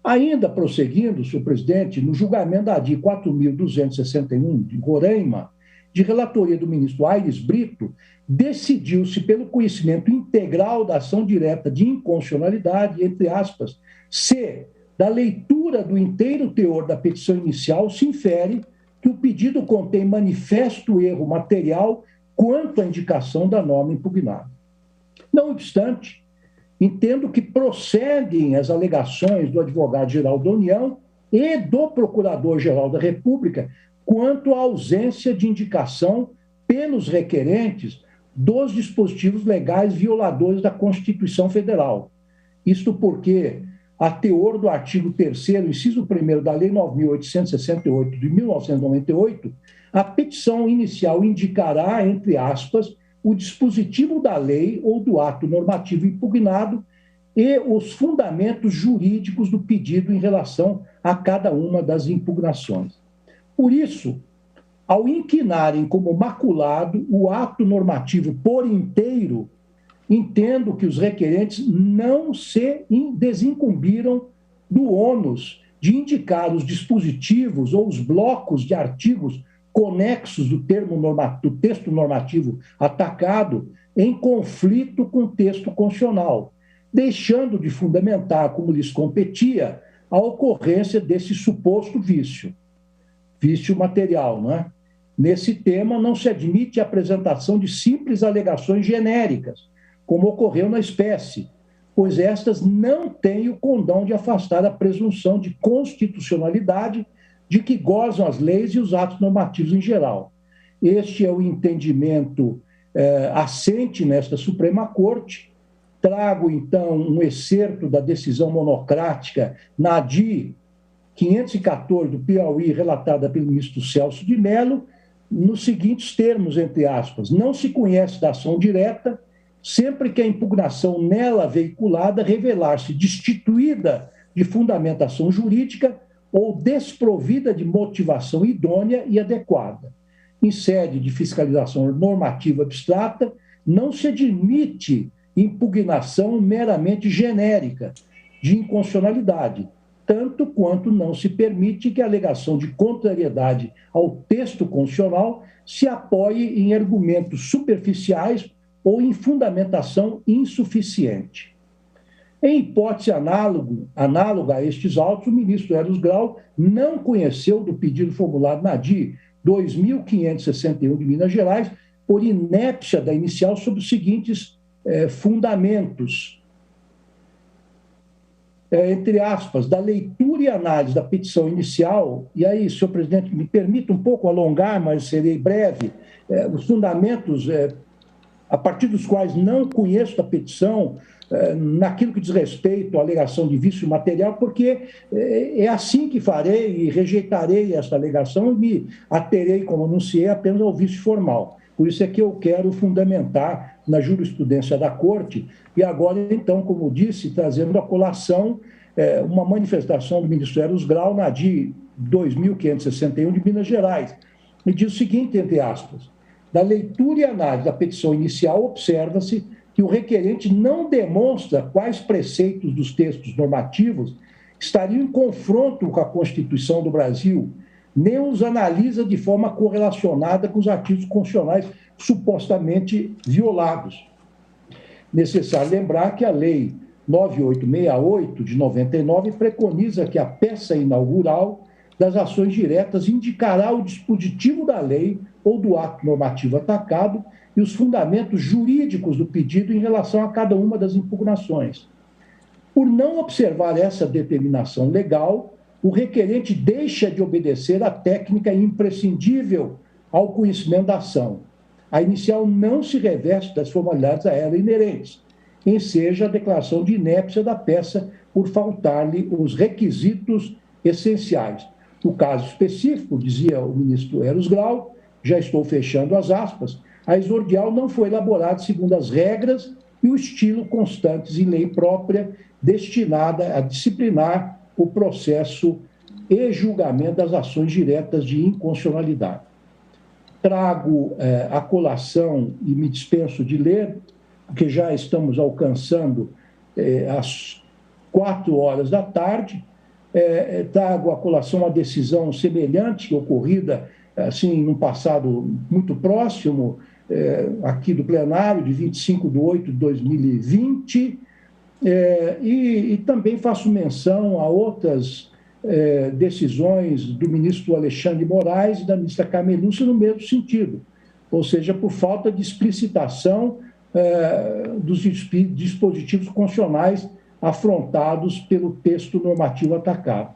Speaker 4: Ainda prosseguindo, senhor presidente, no julgamento da ADI 4.261 de Roraima, de relatoria do ministro Aires Brito, decidiu-se pelo conhecimento integral da ação direta de inconstitucionalidade, entre aspas, se, da leitura do inteiro teor da petição inicial, se infere que o pedido contém manifesto erro material quanto à indicação da norma impugnada. Não obstante, entendo que prosseguem as alegações do advogado-geral da União e do Procurador-Geral da República quanto à ausência de indicação pelos requerentes dos dispositivos legais violadores da Constituição Federal. Isto porque, a teor do artigo 3º, inciso 1º da Lei 9.868 de 1998, a petição inicial indicará, entre aspas, o dispositivo da lei ou do ato normativo impugnado e os fundamentos jurídicos do pedido em relação a cada uma das impugnações. Por isso, ao inquinarem como maculado o ato normativo por inteiro, entendo que os requerentes não se desincumbiram do ônus de indicar os dispositivos ou os blocos de artigos conexos do texto normativo atacado em conflito com o texto constitucional, deixando de fundamentar, como lhes competia, a ocorrência desse suposto vício material, não é? Nesse tema, não se admite a apresentação de simples alegações genéricas, como ocorreu na espécie, pois estas não têm o condão de afastar a presunção de constitucionalidade de que gozam as leis e os atos normativos em geral. Este é o entendimento assente nesta Suprema Corte. Trago, então, um excerto da decisão monocrática na ADI 514 do Piauí, relatada pelo ministro Celso de Mello, nos seguintes termos, entre aspas: não se conhece da ação direta sempre que a impugnação nela veiculada revelar-se destituída de fundamentação jurídica ou desprovida de motivação idônea e adequada. Em sede de fiscalização normativa abstrata, não se admite impugnação meramente genérica de inconstitucionalidade, tanto quanto não se permite que a alegação de contrariedade ao texto constitucional se apoie em argumentos superficiais ou em fundamentação insuficiente. Em hipótese análoga a estes autos, o ministro Eros Grau não conheceu do pedido formulado na ADI 2561 de Minas Gerais por inépcia da inicial sobre os seguintes fundamentos. Entre aspas, da leitura e análise da petição inicial, e aí, senhor presidente, me permita um pouco alongar, mas serei breve, os fundamentos a partir dos quais não conheço a petição, naquilo que diz respeito à alegação de vício material, porque é assim que farei e rejeitarei esta alegação e me aterei, como anunciei, apenas ao vício formal. Por isso é que eu quero fundamentar na jurisprudência da Corte e agora, então, como disse, trazendo a colação uma manifestação do ministro Eros Grau na ADI 2561 de Minas Gerais. E diz o seguinte, entre aspas: da leitura e análise da petição inicial, observa-se que o requerente não demonstra quais preceitos dos textos normativos estariam em confronto com a Constituição do Brasil, nem os analisa de forma correlacionada com os artigos constitucionais supostamente violados. Necessário lembrar que a Lei 9868, de 99, preconiza que a peça inaugural das ações diretas indicará o dispositivo da lei ou do ato normativo atacado e os fundamentos jurídicos do pedido em relação a cada uma das impugnações. Por não observar essa determinação legal, o requerente deixa de obedecer à técnica imprescindível ao conhecimento da ação. A inicial não se reveste das formalidades a ela inerentes, enseja a declaração de inépcia da peça por faltar-lhe os requisitos essenciais. No caso específico, dizia o ministro Eros Grau, já estou fechando as aspas, a exordial não foi elaborada segundo as regras e o estilo constantes em lei própria destinada a disciplinar o processo e julgamento das ações diretas de inconstitucionalidade. Trago a colação e me dispenso de ler, porque já estamos alcançando as 16h. Trago a colação uma decisão semelhante, ocorrida assim, num passado muito próximo, aqui do plenário, de 25 de 8 de 2020, e também faço menção a outras decisões do ministro Alexandre Moraes e da ministra Carmen Lúcia no mesmo sentido, ou seja, por falta de explicitação dos dispositivos constitucionais afrontados pelo texto normativo atacado.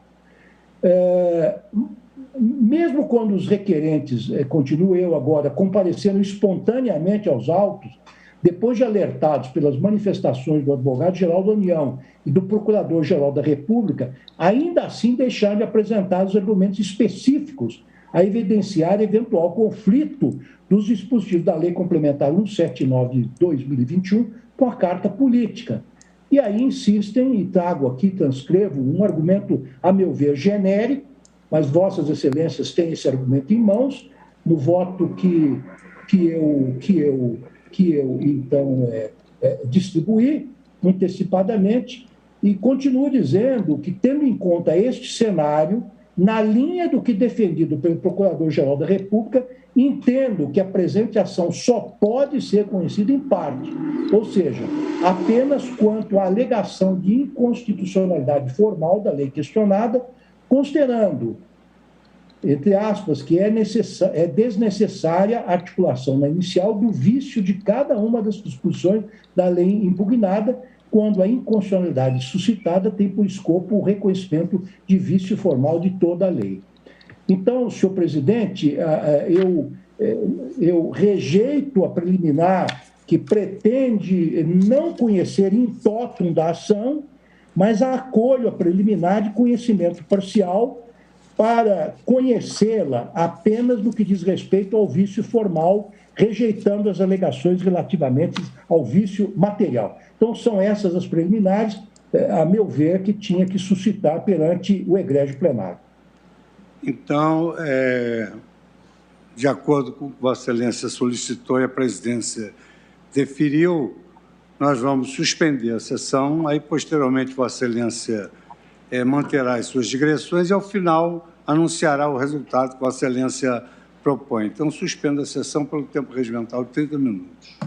Speaker 4: Mesmo quando os requerentes, continuo eu agora, comparecendo espontaneamente aos autos, depois de alertados pelas manifestações do advogado-geral da União e do procurador-geral da República, ainda assim deixaram de apresentar os argumentos específicos a evidenciar eventual conflito dos dispositivos da Lei Complementar 179 de 2021 com a Carta Política. E aí insistem, e trago aqui, transcrevo, um argumento, a meu ver, genérico, mas Vossas Excelências têm esse argumento em mãos, no voto que eu então, distribuí antecipadamente, e continuo dizendo que, tendo em conta este cenário, na linha do que defendido pelo Procurador-Geral da República, entendo que a presente ação só pode ser conhecida em parte, ou seja, apenas quanto à alegação de inconstitucionalidade formal da lei questionada, considerando, entre aspas, que é desnecessária a articulação na inicial do vício de cada uma das disposições da lei impugnada, quando a inconstitucionalidade suscitada tem por escopo o reconhecimento de vício formal de toda a lei. Então, senhor presidente, eu rejeito a preliminar que pretende não conhecer in totum da ação, mas acolho a preliminar de conhecimento parcial para conhecê-la apenas no que diz respeito ao vício formal, rejeitando as alegações relativamente ao vício material. Então, são essas as preliminares, a meu ver, que tinha que suscitar perante o egrégio plenário.
Speaker 2: Então, de acordo com o que Vossa Excelência solicitou e a presidência deferiu, nós vamos suspender a sessão, aí, posteriormente, Vossa Excelência manterá as suas digressões e, ao final, anunciará o resultado que Vossa Excelência propõe. Então, suspendo a sessão pelo tempo regimental de 30 minutos.